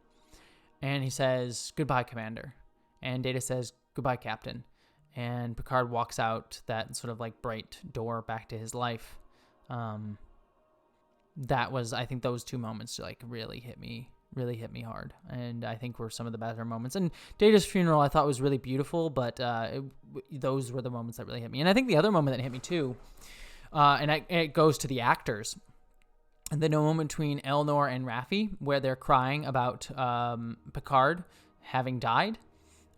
and he says goodbye, Commander, and Data says goodbye, Captain, and Picard walks out that sort of like bright door back to his life. That was, I think those two moments like really hit me hard, and I think were some of the better moments. And Data's funeral I thought was really beautiful, but those were the moments that really hit me. And I think the other moment that hit me too, it goes to the actors, and the moment between Elnor and Raffi where they're crying about Picard having died.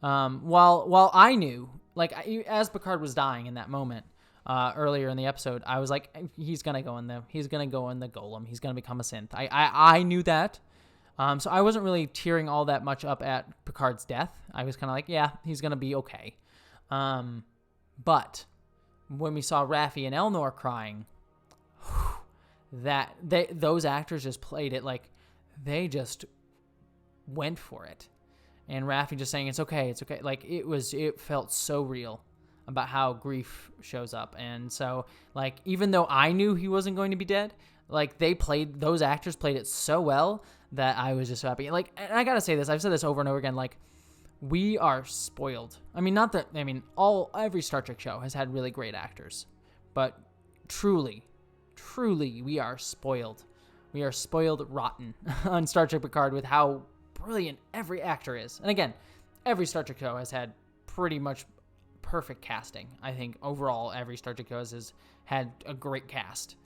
While I knew, like, as Picard was dying in that moment, earlier in the episode, I was like, he's gonna go in the golem. He's gonna become a synth. I knew that. So I wasn't really tearing all that much up at Picard's death. I was kind of like, yeah, he's gonna be okay. But when we saw Raffi and Elnor crying, those actors just played it like they just went for it. And Raffi just saying, it's okay. Like it felt so real about how grief shows up. And so like, even though I knew he wasn't going to be dead, like those actors played it so well that I was just happy. Like, and I gotta say this, I've said this over and over again, like, we are spoiled. I mean, every Star Trek show has had really great actors, but truly, we are spoiled. We are spoiled rotten on Star Trek Picard with how brilliant every actor is. And again, every Star Trek show has had pretty much perfect casting. I think overall every Star Trek show has had a great cast.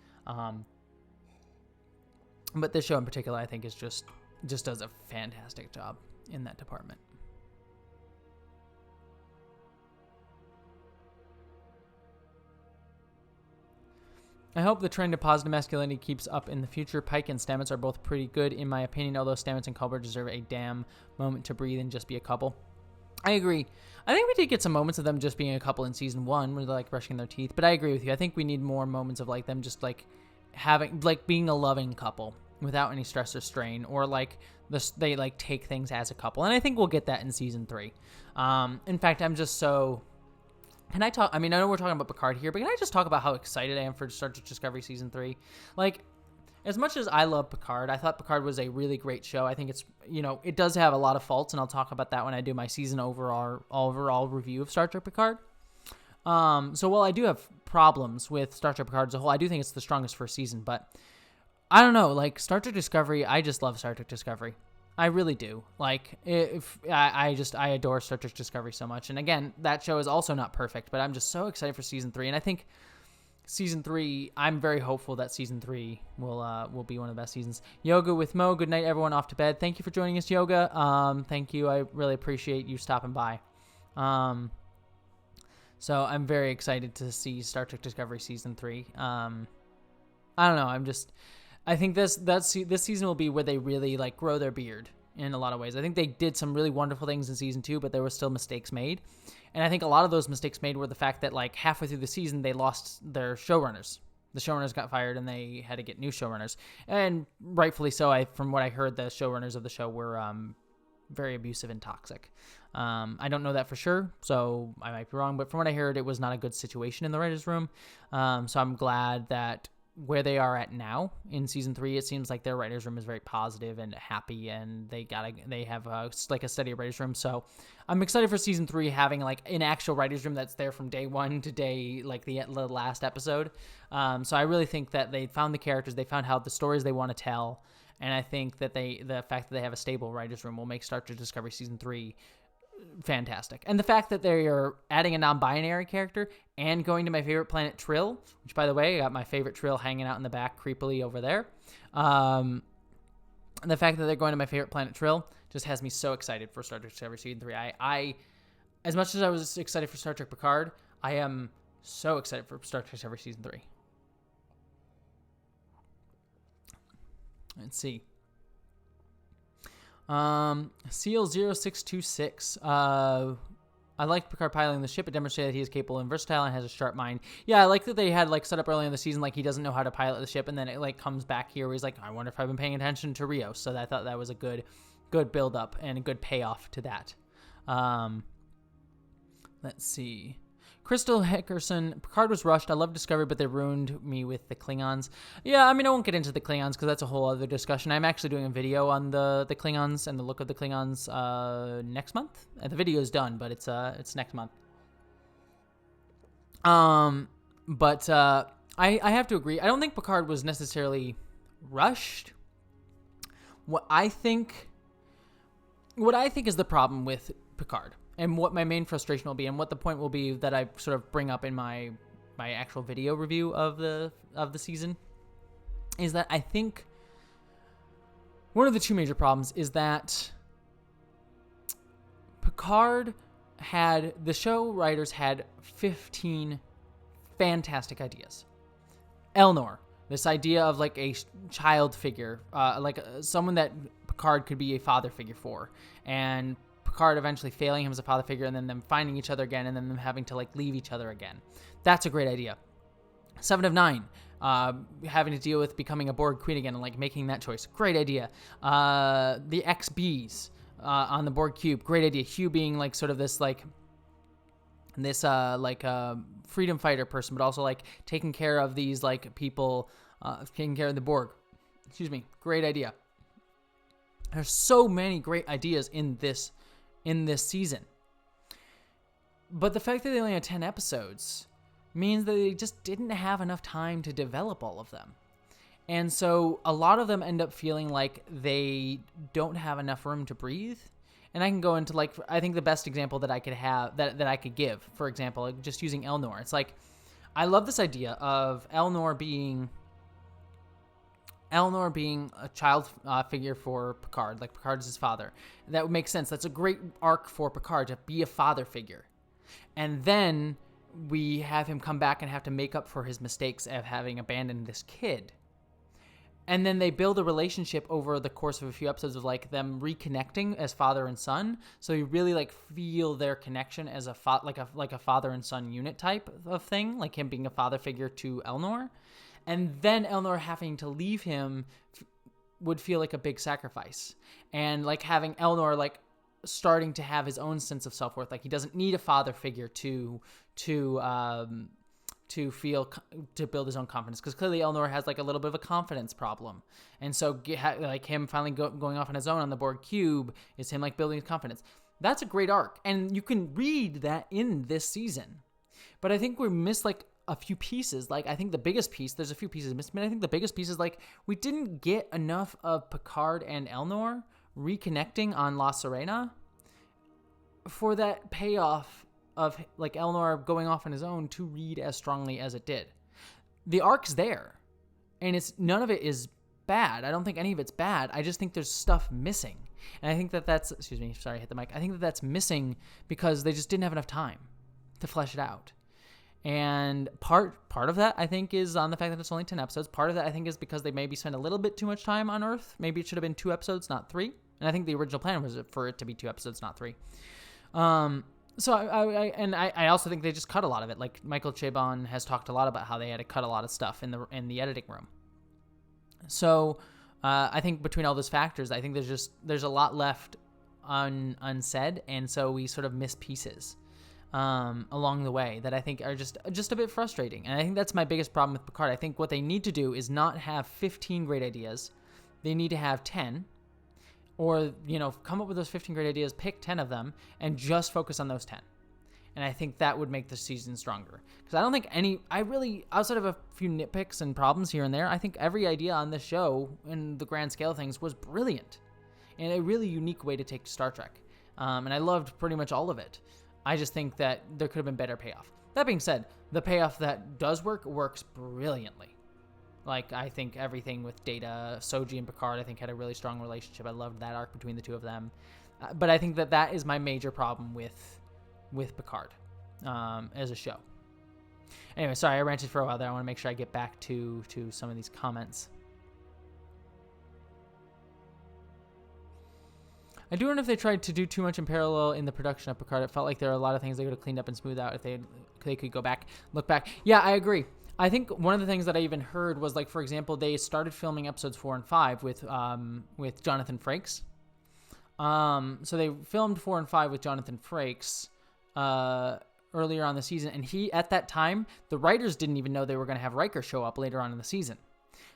But this show in particular, I think, is just does a fantastic job in that department. I hope the trend of positive masculinity keeps up in the future. Pike and Stamets are both pretty good, in my opinion, although Stamets and Culber deserve a damn moment to breathe and just be a couple. I agree. I think we did get some moments of them just being a couple in season 1 where they're like brushing their teeth, but I agree with you. I think we need more moments of like them just like being a loving couple without any stress or strain, or like they like take things as a couple. And I think we'll get that in season 3. In fact, I'm just so... Can I talk? I mean, I know we're talking about Picard here, but can I just talk about how excited I am for Star Trek Discovery Season 3? Like, as much as I love Picard, I thought Picard was a really great show. I think it's, it does have a lot of faults, and I'll talk about that when I do my season overall review of Star Trek Picard. So while I do have problems with Star Trek Picard as a whole, I do think it's the strongest first season, but I don't know, like, Star Trek Discovery, I just love Star Trek Discovery. I really do. Like, I adore Star Trek Discovery so much. And again, that show is also not perfect, but I'm just so excited for season 3. And I think season 3, I'm very hopeful that season 3 will be one of the best seasons. Yoga with Mo. Good night, everyone. Off to bed. Thank you for joining us, Yoga. Thank you. I really appreciate you stopping by. So I'm very excited to see Star Trek Discovery season 3. I don't know. I think this season will be where they really like grow their beard in a lot of ways. I think they did some really wonderful things in season 2, but there were still mistakes made. And I think a lot of those mistakes made were the fact that like halfway through the season, they lost their showrunners. The showrunners got fired and they had to get new showrunners. And rightfully so. From what I heard, the showrunners of the show were very abusive and toxic. I don't know that for sure, so I might be wrong. But from what I heard, it was not a good situation in the writers' room. So I'm glad that where they are at now in season 3, it seems like their writers' room is very positive and happy, and they have a steady writers' room. So I'm excited for season 3 having like an actual writers' room that's there from day 1 to day like the last episode. So I really think that they found the characters, they found how the stories they want to tell, and I think that the fact that they have a stable writers' room will make Star Trek Discovery season 3 fantastic. And the fact that they are adding a non-binary character and going to my favorite planet Trill, which by the way, I got my favorite Trill hanging out in the back creepily over there. And the fact that they're going to my favorite planet Trill just has me so excited for Star Trek Discovery season 3. I as much as I was excited for Star Trek Picard, I am so excited for Star Trek Discovery season 3. Let's see. Seal 0626. I like Picard piloting the ship. It demonstrated that he is capable and versatile and has a sharp mind. Yeah, I like that they had like set up early in the season like he doesn't know how to pilot the ship, and then it like comes back here where he's like, I wonder if I've been paying attention to Rios. So I thought that was a good build up and a good payoff to that. Let's see. Crystal Hickerson, Picard was rushed. I love Discovery, but they ruined me with the Klingons. Yeah, I mean, I won't get into the Klingons because that's a whole other discussion. I'm actually doing a video on the Klingons and the look of the Klingons next month. The video is done, but it's next month. But I have to agree. I don't think Picard was necessarily rushed. What I think is the problem with Picard, and what my main frustration will be, and what the point will be that I sort of bring up in my actual video review of the season, is that I think one of the two major problems is that the show writers had 15 fantastic ideas. Elnor, this idea of like a child figure, someone that Picard could be a father figure for, and Picard eventually failing him as a father figure, and then them finding each other again, and then them having to like leave each other again. That's a great idea. 7 of 9, having to deal with becoming a Borg queen again and like making that choice. Great idea. The XBs on the Borg cube. Great idea. Hugh being like sort of this freedom fighter person, but also like taking care of these like people, taking care of the Borg. Excuse me. Great idea. There's so many great ideas in this season. But the fact that they only had 10 episodes means that they just didn't have enough time to develop all of them. And so a lot of them end up feeling like they don't have enough room to breathe. And I can go into like, I think the best example that I could have, that I could give, for example, just using Elnor. It's like, I love this idea of Elnor being a child figure for Picard, like Picard is his father. That would make sense. That's a great arc for Picard, to be a father figure. And then we have him come back and have to make up for his mistakes of having abandoned this kid. And then they build a relationship over the course of a few episodes of like them reconnecting as father and son. So you really like feel their connection as a father and son unit type of thing, like him being a father figure to Elnor. And then Elnor having to leave him would feel like a big sacrifice. And like having Elnor like starting to have his own sense of self-worth. Like he doesn't need a father figure to build his own confidence, because clearly Elnor has like a little bit of a confidence problem. And so like him finally going off on his own on the Borg cube is him like building his confidence. That's a great arc. And you can read that in this season. But I think we missed like a few pieces. Like I think the biggest piece, there's a few pieces missed, but I think the biggest piece is like we didn't get enough of Picard and Elnor reconnecting on La Sirena for that payoff of like Elnor going off on his own to read as strongly as it did. The arc's there, and it's none of it is bad. I don't think any of it's bad. I just think there's stuff missing, and I think that's excuse me, sorry, I hit the mic. I think that's missing because they just didn't have enough time to flesh it out. And part of that, I think, is on the fact that it's only 10 episodes. Part of that, I think, is because they maybe spent a little bit too much time on Earth. Maybe it should have been 2 episodes, not 3. And I think the original plan was for it to be 2 episodes, not 3. So I also think they just cut a lot of it. Like Michael Chabon has talked a lot about how they had to cut a lot of stuff in the editing room. So I think between all those factors, I think there's a lot left unsaid, and so we sort of miss pieces along the way that I think are just a bit frustrating. And I think that's my biggest problem with Picard. I think what they need to do is not have 15 great ideas. They need to have 10, or, come up with those 15 great ideas, pick 10 of them, and just focus on those 10. And I think that would make the season stronger. Because I don't think outside of a few nitpicks and problems here and there, I think every idea on this show, in the grand scale of things, was brilliant. And a really unique way to take Star Trek. And I loved pretty much all of it. I just think that there could have been better payoff. That being said, the payoff that does works brilliantly. Like, I think everything with Data, Soji, and Picard, I think had a really strong relationship. I loved that arc between the two of them. But I think that is my major problem with Picard as a show. Anyway, sorry, I ranted for a while there. I want to make sure I get back to some of these comments. I do wonder if they tried to do too much in parallel in the production of Picard. It felt like there are a lot of things they could have cleaned up and smoothed out if they could go back, look back. Yeah, I agree. I think one of the things that I even heard was, like, for example, they started filming episodes 4 and 5 with Jonathan Frakes. So they filmed 4 and 5 with Jonathan Frakes earlier on the season, and at that time, the writers didn't even know they were going to have Riker show up later on in the season.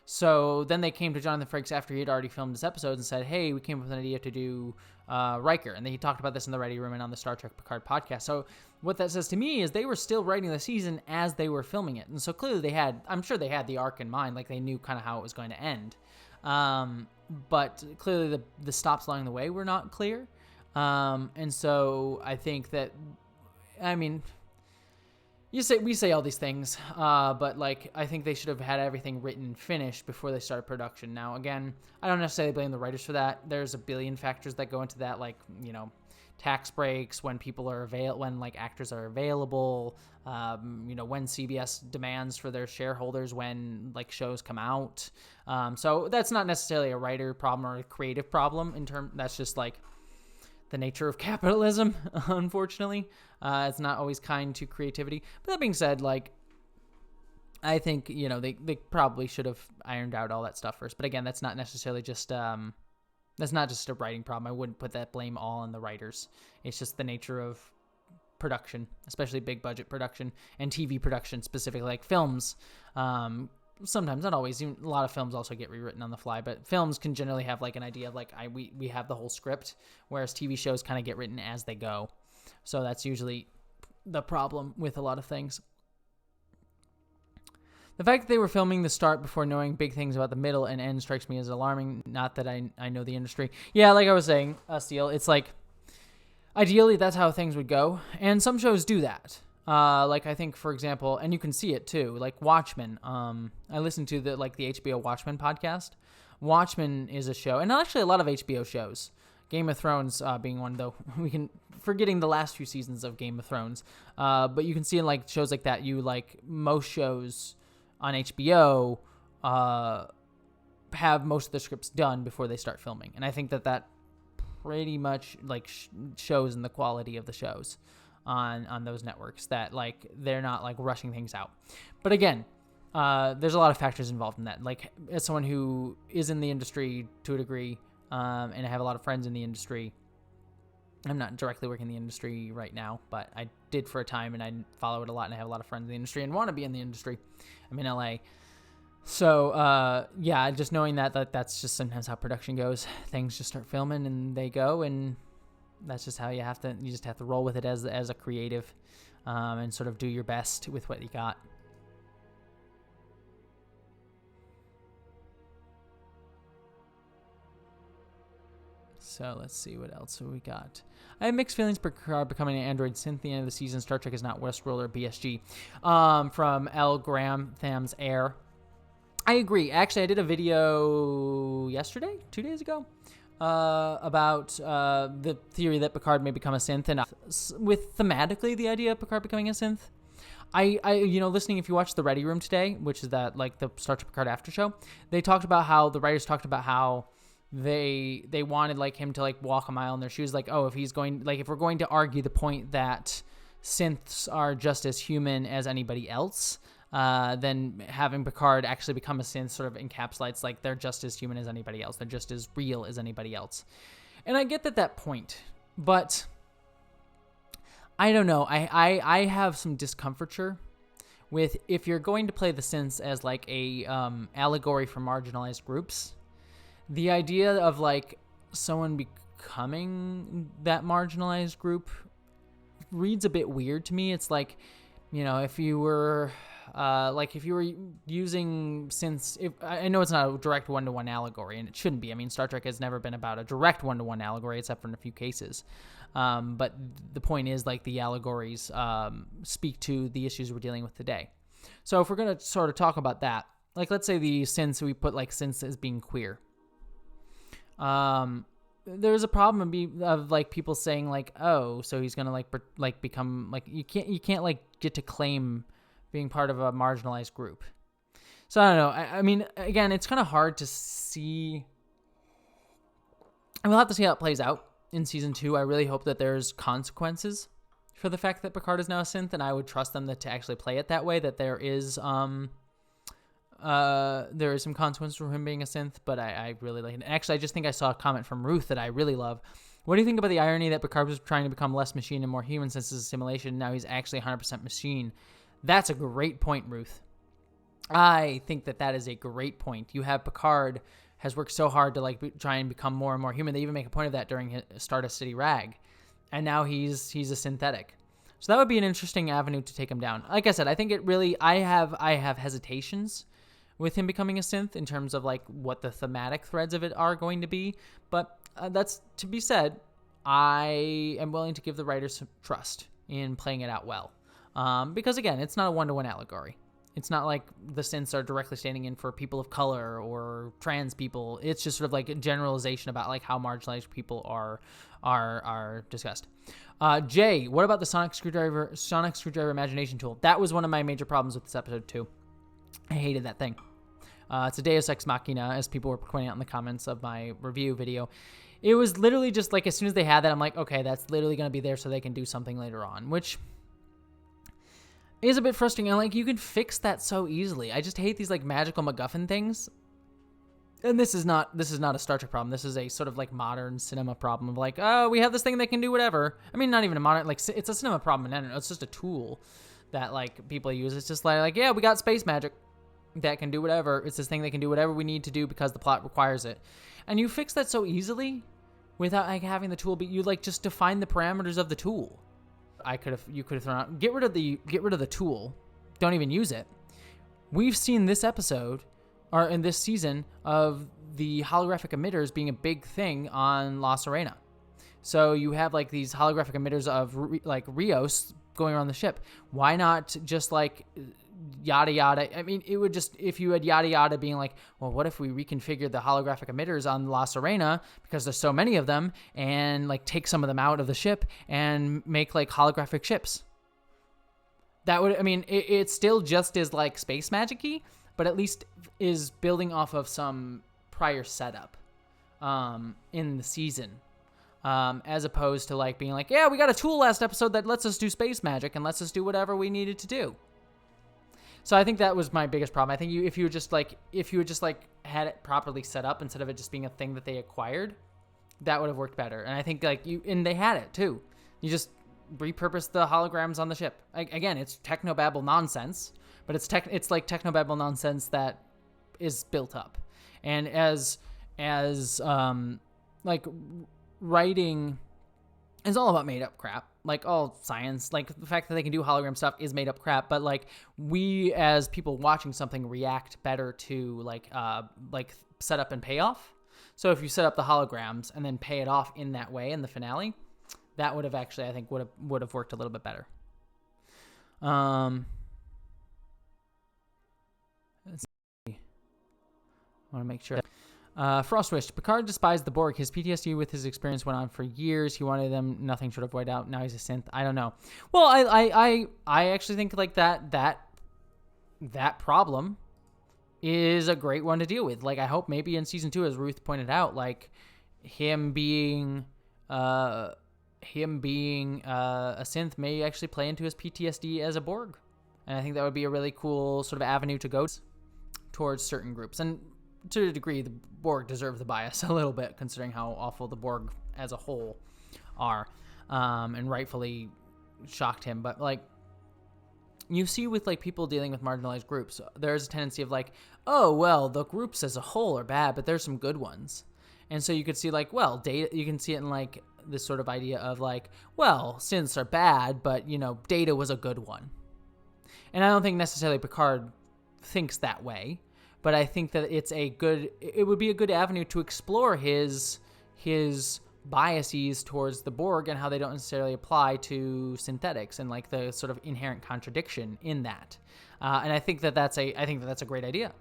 So then they came to Jonathan Frakes after he had already filmed this episode and said, hey, we came up with an idea to do Riker. And then he talked about this in the Ready Room and on the Star Trek Picard podcast. So what that says to me is they were still writing the season as they were filming it. And so clearly I'm sure they had the arc in mind, like they knew kind of how it was going to end. But clearly the stops along the way were not clear. And so I think that, I mean, we say all these things, but like I think they should have had everything written and finished before they started production. Now, again, I don't necessarily blame the writers for that. There's a billion factors that go into that, like, you know, tax breaks, when people are when like actors are available, you know, when CBS demands for their shareholders when like shows come out. So that's not necessarily a writer problem or a creative problem that's just like the nature of capitalism, unfortunately. It's not always kind to creativity. But that being said, like, I think, you know, they probably should have ironed out all that stuff first. But again, that's not necessarily just that's not just a writing problem. I wouldn't put that blame all on the writers. It's just the nature of production, especially big budget production and TV production, specifically like films. Sometimes, not always. A lot of films also get rewritten on the fly, but films can generally have like an idea of like we have the whole script, whereas TV shows kind of get written as they go. So that's usually the problem with a lot of things. The fact that they were filming the start before knowing big things about the middle and end strikes me as alarming. Not that I know the industry. Yeah, like I was saying, Steele, it's like ideally that's how things would go, and some shows do that. Like I think, for example, and you can see it too, like Watchmen. I listened to the HBO Watchmen podcast. Watchmen is a show, and actually a lot of HBO shows. Game of Thrones being one, though. Forgetting the last few seasons of Game of Thrones. But you can see in like shows like that, most shows on HBO have most of the scripts done before they start filming, and I think that pretty much like shows in the quality of the shows on those networks, that like they're not like rushing things out. But again, there's a lot of factors involved in that. Like, as someone who is in the industry to a degree, and I have a lot of friends in the industry. I'm not directly working in the industry right now, but I did for a time, and I follow it a lot, and I have a lot of friends in the industry and want to be in the industry. I'm in LA. So, yeah, just knowing that's just sometimes how production goes. Things just start filming and they go, and that's just how you just have to roll with it as a creative, and sort of do your best with what you got. So let's see what else we got. I have mixed feelings for Picard becoming an android synth at the end of the season. Star Trek is not Westworld or BSG. From L. Graham Tham's Air. I agree. Actually, I did a video yesterday, 2 days ago, about the theory that Picard may become a synth, and with thematically the idea of Picard becoming a synth. I listening, if you watch the Ready Room today, which is that like the Star Trek Picard after show, the writers talked about how they wanted like him to like walk a mile in their shoes, like, oh, if we're going to argue the point that synths are just as human as anybody else, then having Picard actually become a synth sort of encapsulates like they're just as human as anybody else, they're just as real as anybody else. And I get that point, but I don't know, I have some discomforture with, if you're going to play the synths as like a allegory for marginalized groups, the idea of like someone becoming that marginalized group reads a bit weird to me. It's like, if you were using synths, I know it's not a direct one-to-one allegory, and it shouldn't be. I mean, Star Trek has never been about a direct one-to-one allegory, except for in a few cases. But the point is, like, the allegories speak to the issues we're dealing with today. So if we're going to sort of talk about that, like, let's say the synths, we put like synths as being queer. There's a problem of like people saying like, oh, so he's gonna like become like, you can't like get to claim being part of a marginalized group. So I don't know. I mean, again, it's kind of hard to see. And we'll have to see how it plays out. in season 2, I really hope that there's consequences for the fact that Picard is now a synth, and I would trust them to actually play it that way, that there is some consequence for him being a synth, but I really like it. Actually, I just think I saw a comment from Ruth that I really love. What do you think about the irony that Picard was trying to become less machine and more human since it's a simulation? Now he's actually 100% machine. That's a great point, Ruth. I think that is a great point. You have Picard has worked so hard to try and become more and more human. They even make a point of that during his Stardust City Rag, and now he's a synthetic. So that would be an interesting avenue to take him down. Like I said, I think it really. I have hesitations with him becoming a synth in terms of what the thematic threads of it are going to be, but that's to be said. I am willing to give the writers some trust in playing it out well, because again, it's not a one-to-one allegory. It's not like the synths are directly standing in for people of color or trans people. It's just sort of a generalization about how marginalized people are discussed. Jay, what about the sonic screwdriver imagination tool? That was one of my major problems with this episode too. I hated that thing. It's a Deus Ex Machina, as people were pointing out in the comments of my review video. It was literally just as soon as they had that, I'm like, okay, that's literally going to be there so they can do something later on, which is a bit frustrating. And you can fix that so easily. I just hate these magical MacGuffin things. And this is not a Star Trek problem. This is a sort of modern cinema problem of oh, we have this thing that can do whatever. I mean, not even a modern, it's a cinema problem. And it's just a tool that people use. It's just yeah, we got space magic that can do whatever. It's this thing that can do whatever we need to do because the plot requires it. And you fix that so easily without having the tool, but you just define the parameters of the tool. You could have thrown out, get rid of the tool. Don't even use it. We've seen this episode or in this season of the holographic emitters being a big thing on La Sirena. So you have these holographic emitters of Rios going around the ship. Why not just yada yada? I mean, it would just, if you had yada yada being well, what if we reconfigured the holographic emitters on La Sirena because there's so many of them, and take some of them out of the ship and make holographic ships? That would, I mean, it still just is space magic-y, but at least is building off of some prior setup in the season. As opposed to being yeah, we got a tool last episode that lets us do space magic and lets us do whatever we needed to do. So I think that was my biggest problem. I think if you had just had it properly set up instead of it just being a thing that they acquired, that would have worked better. And I think and they had it too. You just repurposed the holograms on the ship. Again, it's technobabble nonsense, but it's technobabble nonsense that is built up. And as writing is all about made up crap. All science, the fact that they can do hologram stuff is made up crap. But we as people watching something react better to setup and payoff. So if you set up the holograms and then pay it off in that way in the finale, that would have actually, I think, would have worked a little bit better. Let's see. I want to make sure. Frostwish, Picard despised the Borg. His PTSD with his experience went on for years. He wanted them nothing short of wiped out. Now he's a synth. I don't know. Well, I actually think that problem is a great one to deal with. I hope maybe in season 2, as Ruth pointed out, him being a synth may actually play into his PTSD as a Borg. And I think that would be a really cool sort of avenue to go towards certain groups. And to a degree, the Borg deserve the bias a little bit, considering how awful the Borg as a whole are, and rightfully shocked him. But you see with people dealing with marginalized groups, there's a tendency of oh, well, the groups as a whole are bad, but there's some good ones. And so you could see well, Data, you can see it in this sort of idea of well, synths are bad, but Data was a good one. And I don't think necessarily Picard thinks that way. But I think that it would be a good avenue to explore his biases towards the Borg and how they don't necessarily apply to synthetics and the sort of inherent contradiction in that. And I think that's a great idea.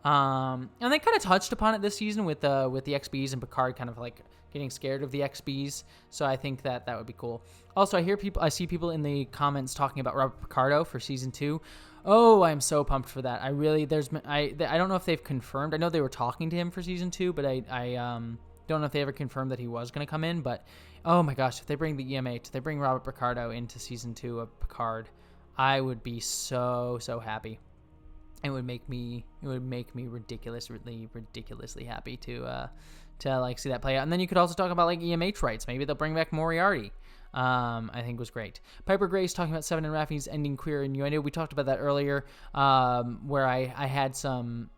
And they kind of touched upon it this season with the XBs and Picard kind of getting scared of the XBs. So I think that would be cool. Also, I see people in the comments talking about Robert Picardo for season 2. Oh, I'm so pumped for that. I don't know if they've confirmed. I know they were talking to him for season 2, but I don't know if they ever confirmed that he was going to come in, but oh my gosh, if they bring the EMH, if they bring Robert Picardo into season 2 of Picard, I would be so happy. It would make me ridiculously happy to like see that play out. And then you could also talk about like EMH rights. Maybe they'll bring back Moriarty. I think was great. Piper Grace talking about Seven and Raffi's ending queer innuendo. We talked about that earlier, where I had some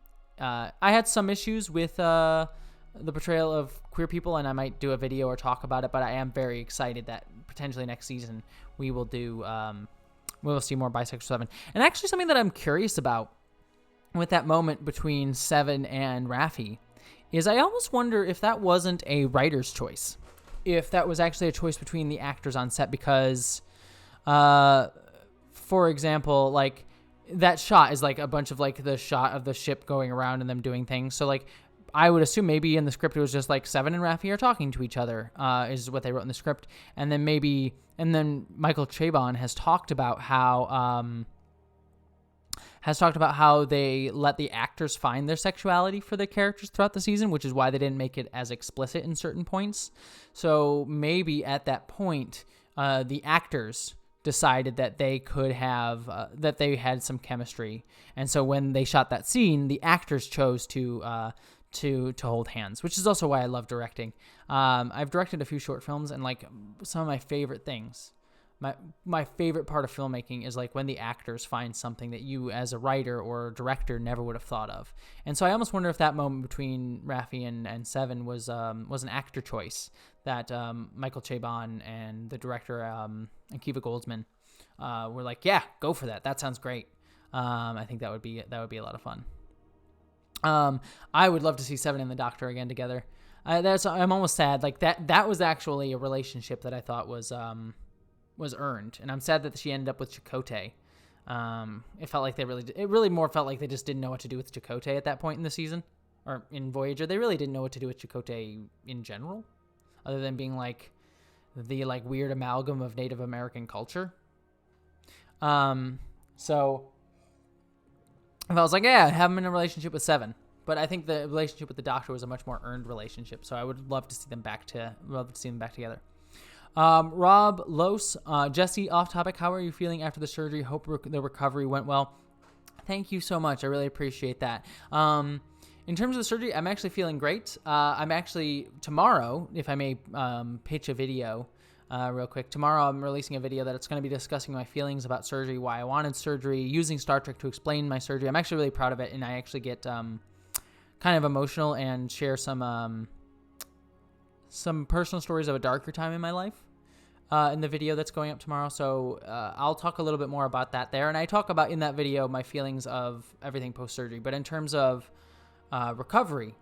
issues with the portrayal of queer people, and I might do a video or talk about it. But I am very excited that potentially next season we will see more bisexual Seven. And actually, something that I'm curious about with that moment between Seven and Raffi is I almost wonder if that wasn't a writer's choice. If that was actually a choice between the actors on set, because, for example, like that shot is like a bunch of like the shot of the ship going around and them doing things. So like I would assume maybe in the script it was just like Seven and Raffi are talking to each other, is what they wrote in the script. And then Michael Chabon has talked about how they let the actors find their sexuality for their characters throughout the season, which is why they didn't make it as explicit in certain points. So maybe at that point, the actors decided that they could have, that they had some chemistry. And so when they shot that scene, the actors chose to hold hands, which is also why I love directing. I've directed a few short films, and like some of my favorite things, my favorite part of filmmaking is like when the actors find something that you as a writer or director never would have thought of. And so I almost wonder if that moment between Raffi and Seven was an actor choice that Michael Chabon and the director Akiva Goldsman were like, yeah, go for that. That sounds great. I think that would be a lot of fun. I would love to see Seven and the Doctor again together. I'm almost sad. Like that was actually a relationship that I thought was earned, and I'm sad that she ended up with Chakotay. It felt like it really more felt like they just didn't know what to do with Chakotay at that point in the season, or in Voyager. They really didn't know what to do with Chakotay in general, other than being like the like weird amalgam of Native American culture. So if I was like, yeah, have him in a relationship with Seven, but I think the relationship with the Doctor was a much more earned relationship. So I would love to see them back together. Rob Los, Jesse, off topic, how are you feeling after the surgery? Hope the recovery went well. Thank you so much. I really appreciate that. In terms of the surgery, I'm actually feeling great. I'm actually, tomorrow, if I may pitch a video real quick, tomorrow I'm releasing a video that it's going to be discussing my feelings about surgery, why I wanted surgery, using Star Trek to explain my surgery. I'm actually really proud of it, and I actually get kind of emotional and share some personal stories of a darker time in my life in the video that's going up tomorrow. So I'll talk a little bit more about that there. And I talk about in that video my feelings of everything post-surgery. But in terms of recovery,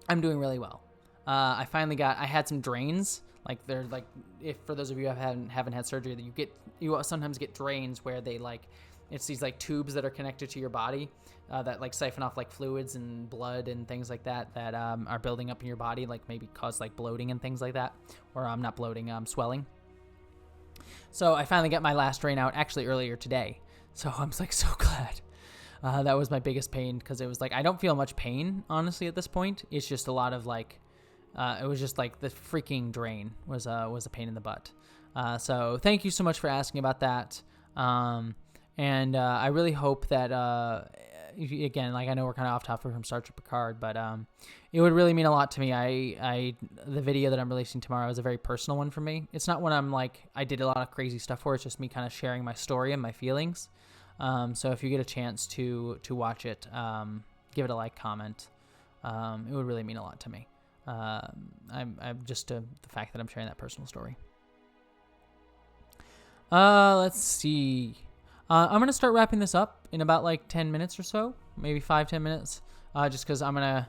I'm doing really well. I had some drains. Like they're like, if for those of you who haven't had surgery, that you sometimes get drains where they like, it's these like tubes that are connected to your body that like siphon off like fluids and blood and things like that are building up in your body, like maybe cause like bloating and things like that, or not bloating, swelling. So I finally got my last drain out actually earlier today. So I'm like so glad. That was my biggest pain, because it was like I don't feel much pain honestly at this point. It's just a lot of like it was just like the freaking drain was a pain in the butt. So thank you so much for asking about that. And I really hope that, again, like I know we're kind of off topic from Star Trek Picard, but it would really mean a lot to me. The video that I'm releasing tomorrow is a very personal one for me. It's not one I'm like, I did a lot of crazy stuff for. It's just me kind of sharing my story and my feelings. So if you get a chance to watch it, give it a like, comment. It would really mean a lot to me. I'm just the fact that I'm sharing that personal story. Let's see. I'm going to start wrapping this up in about like 10 minutes or so, maybe 5-10 minutes, just because I'm going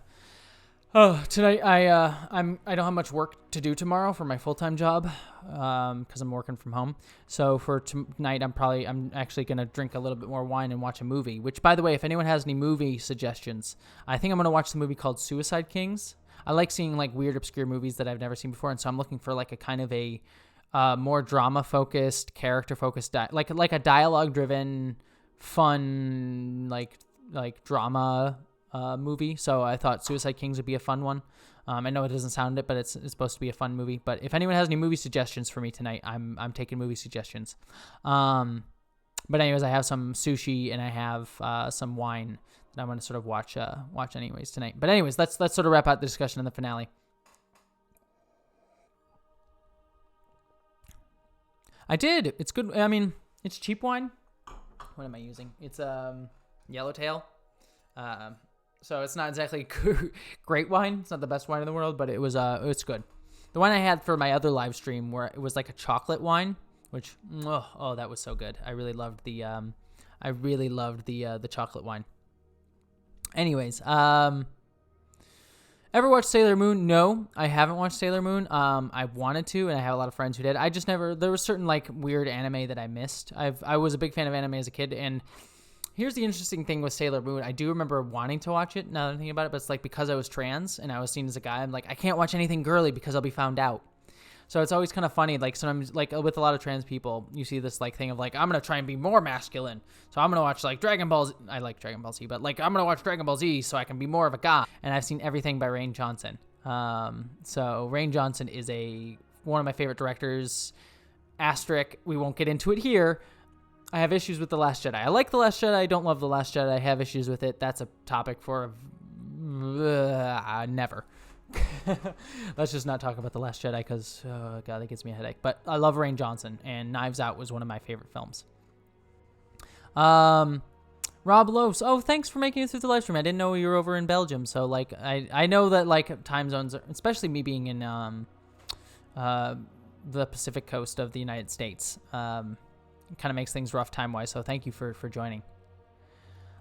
to, tonight I don't have much work to do tomorrow for my full-time job, because I'm working from home. So for tonight, I'm actually going to drink a little bit more wine and watch a movie, which, by the way, if anyone has any movie suggestions, I think I'm going to watch the movie called Suicide Kings. I like seeing like weird, obscure movies that I've never seen before. And so I'm looking for like a kind of a, more drama-focused, character-focused, like a dialogue-driven, fun, like drama movie. So I thought Suicide Kings would be a fun one. I know it doesn't sound it, but it's supposed to be a fun movie. But if anyone has any movie suggestions for me tonight, I'm taking movie suggestions. But anyways, I have some sushi and I have some wine that I'm going to sort of watch anyways tonight. But anyways, let's sort of wrap out the discussion in the finale. I did. It's good. I mean, it's cheap wine. What am I using? It's Yellowtail. So it's not exactly great wine. It's not the best wine in the world, but it's good. The wine I had for my other live stream where it was like a chocolate wine, which that was so good. I really loved the chocolate wine. Anyways, ever watched Sailor Moon? No, I haven't watched Sailor Moon. I wanted to, and I have a lot of friends who did. I just never. There was certain like weird anime that I missed. I was a big fan of anime as a kid, and here's the interesting thing with Sailor Moon. I do remember wanting to watch it. Now that I'm thinking about it, but it's like because I was trans and I was seen as a guy, I'm like, I can't watch anything girly because I'll be found out. So it's always kind of funny, like sometimes, like with a lot of trans people, you see this like thing of like, I'm gonna try and be more masculine, so I'm gonna watch like Dragon Ball Z. I like Dragon Ball Z, but like I'm gonna watch Dragon Ball Z so I can be more of a guy. And I've seen everything by Rian Johnson. So Rian Johnson is one of my favorite directors. Asterisk, we won't get into it here. I have issues with The Last Jedi. I like The Last Jedi. I don't love The Last Jedi. I have issues with it. That's a topic for never. Let's just not talk about The Last Jedi because, God, that gives me a headache. But I love Rian Johnson, and Knives Out was one of my favorite films. Rob Lowe's. Oh, thanks for making it through the live stream. I didn't know you were over in Belgium. So, like, I know that, like, time zones, especially me being in the Pacific coast of the United States, kind of makes things rough time-wise. So thank you for joining.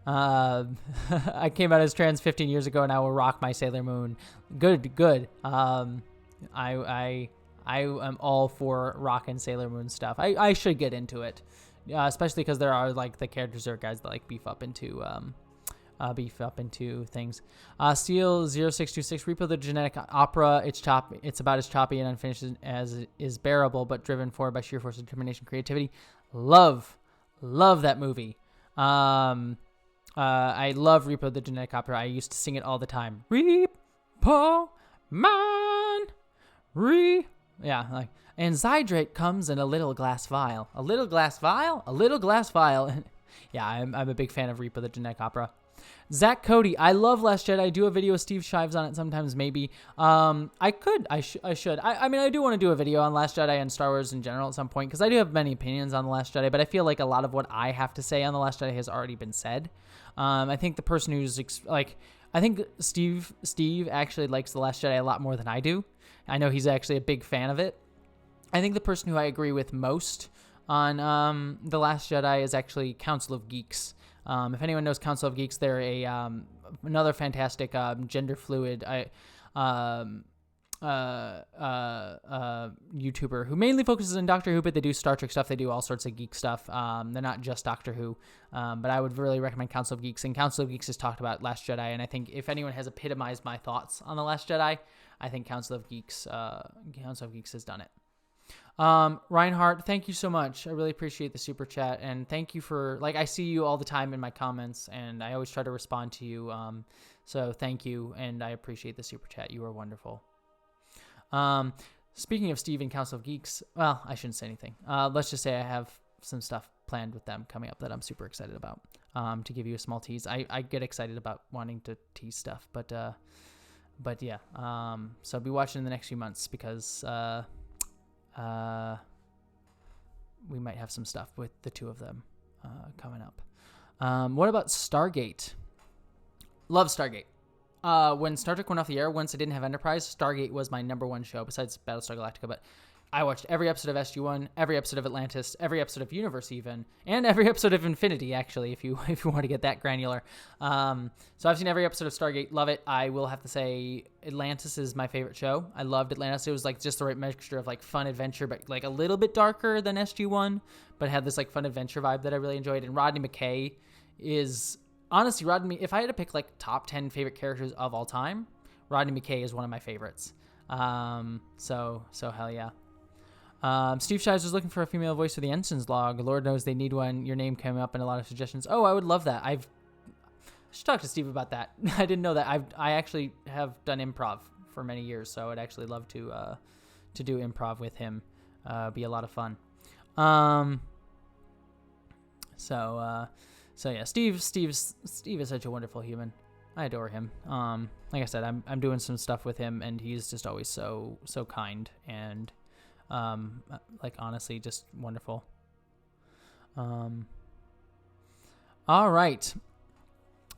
I came out as trans 15 years ago, and I will rock my Sailor Moon. Good. I am all for rocking Sailor Moon stuff. I should get into it, especially because there are like the characters are guys that like beef up into things. Steel 0626 Repo the Genetic Opera. It's about as choppy and unfinished as is bearable, but driven forward by sheer force of determination, creativity. Love that movie. I love Repo the Genetic Opera. I used to sing it all the time. Repo man, yeah, like, and Zydrate comes in a little glass vial. A little glass vial. Yeah, I'm a big fan of Repo the Genetic Opera. Zach Cody, I love Last Jedi. I do a video with Steve Shives on it sometimes, maybe. I should. I mean, I do want to do a video on Last Jedi and Star Wars in general at some point, because I do have many opinions on The Last Jedi, but I feel like a lot of what I have to say on The Last Jedi has already been said. I think the person who's, I think Steve actually likes The Last Jedi a lot more than I do. I know he's actually a big fan of it. I think the person who I agree with most on The Last Jedi is actually Council of Geeks. If anyone knows Council of Geeks, they're another fantastic gender fluid YouTuber who mainly focuses on Doctor Who, but they do Star Trek stuff. They do all sorts of geek stuff. They're not just Doctor Who, but I would really recommend Council of Geeks. And Council of Geeks has talked about Last Jedi, and I think if anyone has epitomized my thoughts on The Last Jedi, I think Council of Geeks has done it. Reinhardt, thank you so much. I really appreciate the super chat, and thank you for, I see you all the time in my comments, and I always try to respond to you. So thank you, and I appreciate the super chat. You are wonderful. Speaking of Steve and Council of Geeks, well, I shouldn't say anything. Let's just say I have some stuff planned with them coming up that I'm super excited about. To give you a small tease, I get excited about wanting to tease stuff, but yeah. So be watching in the next few months, because we might have some stuff with the two of them coming up. What about Stargate? Love Stargate. When Star Trek went off the air, once I didn't have Enterprise, Stargate was my number one show besides Battlestar Galactica. But I watched every episode of SG-1, every episode of Atlantis, every episode of Universe even, and every episode of Infinity, actually, if you want to get that granular. So I've seen every episode of Stargate. Love it. I will have to say Atlantis is my favorite show. I loved Atlantis. It was just the right mixture of fun adventure, but a little bit darker than SG-1, but had this fun adventure vibe that I really enjoyed. And Rodney McKay is... Honestly, if I had to pick top 10 favorite characters of all time, Rodney McKay is one of my favorites. So hell yeah. Steve Shives was looking for a female voice for the Ensign's Log. Lord knows they need one. Your name came up in a lot of suggestions. Oh, I would love that. I should talk to Steve about that. I didn't know that. I actually have done improv for many years. So I'd actually love to do improv with him. Be a lot of fun. So yeah, Steve is such a wonderful human. I adore him. Like I said, I'm doing some stuff with him, and he's just always so kind and like honestly just wonderful. All right.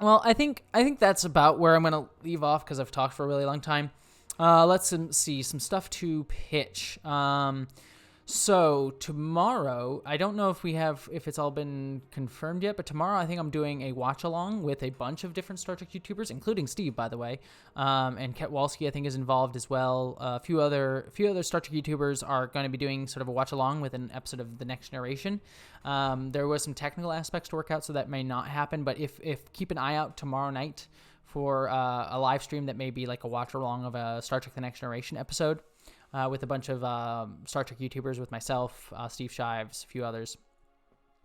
Well, I think that's about where I'm gonna leave off because I've talked for a really long time. Let's see some stuff to pitch. So tomorrow, I don't know if it's all been confirmed yet, but tomorrow I think I'm doing a watch along with a bunch of different Star Trek YouTubers, including Steve, by the way, and Ketwalski I think is involved as well. A few other Star Trek YouTubers are going to be doing sort of a watch along with an episode of The Next Generation. There was some technical aspects to work out, so that may not happen. But if keep an eye out tomorrow night for a live stream that may be like a watch along of a Star Trek The Next Generation episode. With a bunch of Star Trek YouTubers, with myself, Steve Shives, a few others,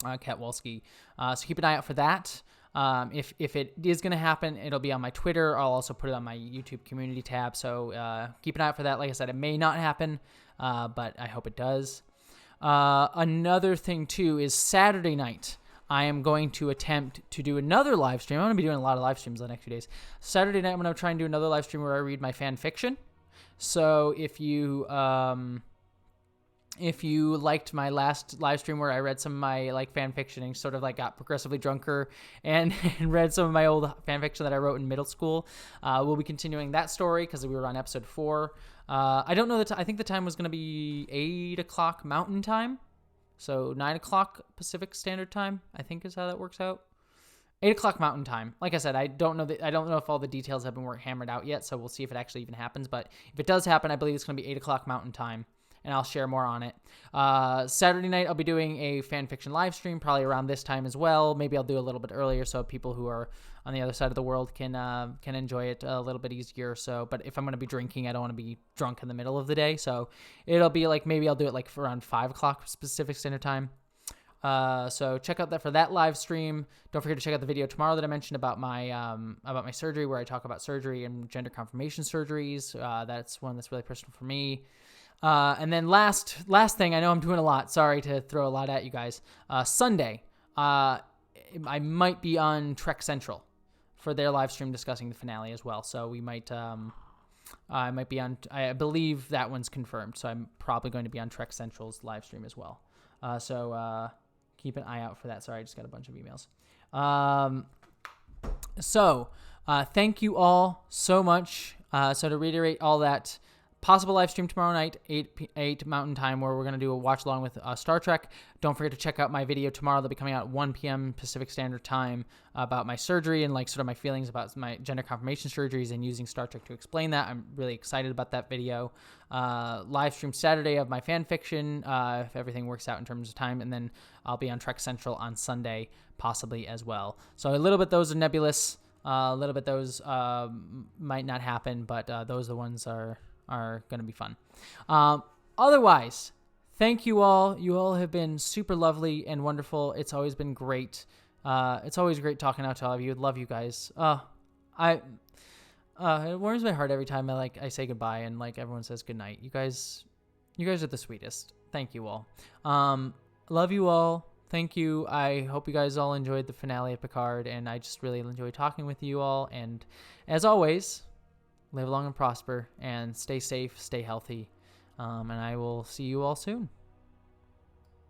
Ketwalski. So keep an eye out for that. If it is going to happen, it'll be on my Twitter. I'll also put it on my YouTube community tab. So keep an eye out for that. Like I said, it may not happen, but I hope it does. Another thing, too, is Saturday night. I am going to attempt to do another live stream. I'm going to be doing a lot of live streams the next few days. Saturday night, I'm going to try and do another live stream where I read my fan fiction. So if you liked my last live stream where I read some of my like fan fiction and sort of like got progressively drunker and read some of my old fan fiction that I wrote in middle school, we'll be continuing that story because we were on episode 4. I don't know I think the time was going to be 8 o'clock Mountain Time, so 9 o'clock Pacific Standard Time, I think is how that works out. 8 o'clock Mountain Time. Like I said, I don't know if all the details have been hammered out yet, so we'll see if it actually even happens. But if it does happen, I believe it's going to be 8 o'clock Mountain Time, and I'll share more on it. Saturday night, I'll be doing a fan fiction live stream, probably around this time as well. Maybe I'll do a little bit earlier so people who are on the other side of the world can enjoy it a little bit easier. So, but if I'm going to be drinking, I don't want to be drunk in the middle of the day. So it'll be like maybe I'll do it like around 5 o'clock Pacific Standard Time. So check out for that live stream. Don't forget to check out the video tomorrow that I mentioned about my surgery, where I talk about surgery and gender confirmation surgeries. That's one that's really personal for me. And then last thing, I know I'm doing a lot. Sorry to throw a lot at you guys. Sunday, I might be on Trek Central for their live stream discussing the finale as well. So we might, I might be on, I believe that one's confirmed. So I'm probably going to be on Trek Central's live stream as well. So keep an eye out for that. Sorry, I just got a bunch of emails. So thank you all so much. So to reiterate all that, possible live stream tomorrow night, 8 Mountain Time, where we're going to do a watch along with Star Trek. Don't forget to check out my video tomorrow. They'll be coming out at 1 p.m. Pacific Standard Time about my surgery and like sort of my feelings about my gender confirmation surgeries and using Star Trek to explain that. I'm really excited about that video. Live stream Saturday of my fan fiction, if everything works out in terms of time, and then I'll be on Trek Central on Sunday possibly as well. So a little bit those are nebulous. A little bit those might not happen, but those are the ones are going to be fun. Otherwise, thank you all. You all have been super lovely and wonderful. It's always been great. It's always great talking out to all of you. Love you guys. It warms my heart every time I say goodbye and like everyone says goodnight. You guys are the sweetest. Thank you all. Love you all. Thank you. I hope you guys all enjoyed the finale of Picard, and I just really enjoy talking with you all. And as always, live long and prosper, and stay safe, stay healthy, and I will see you all soon.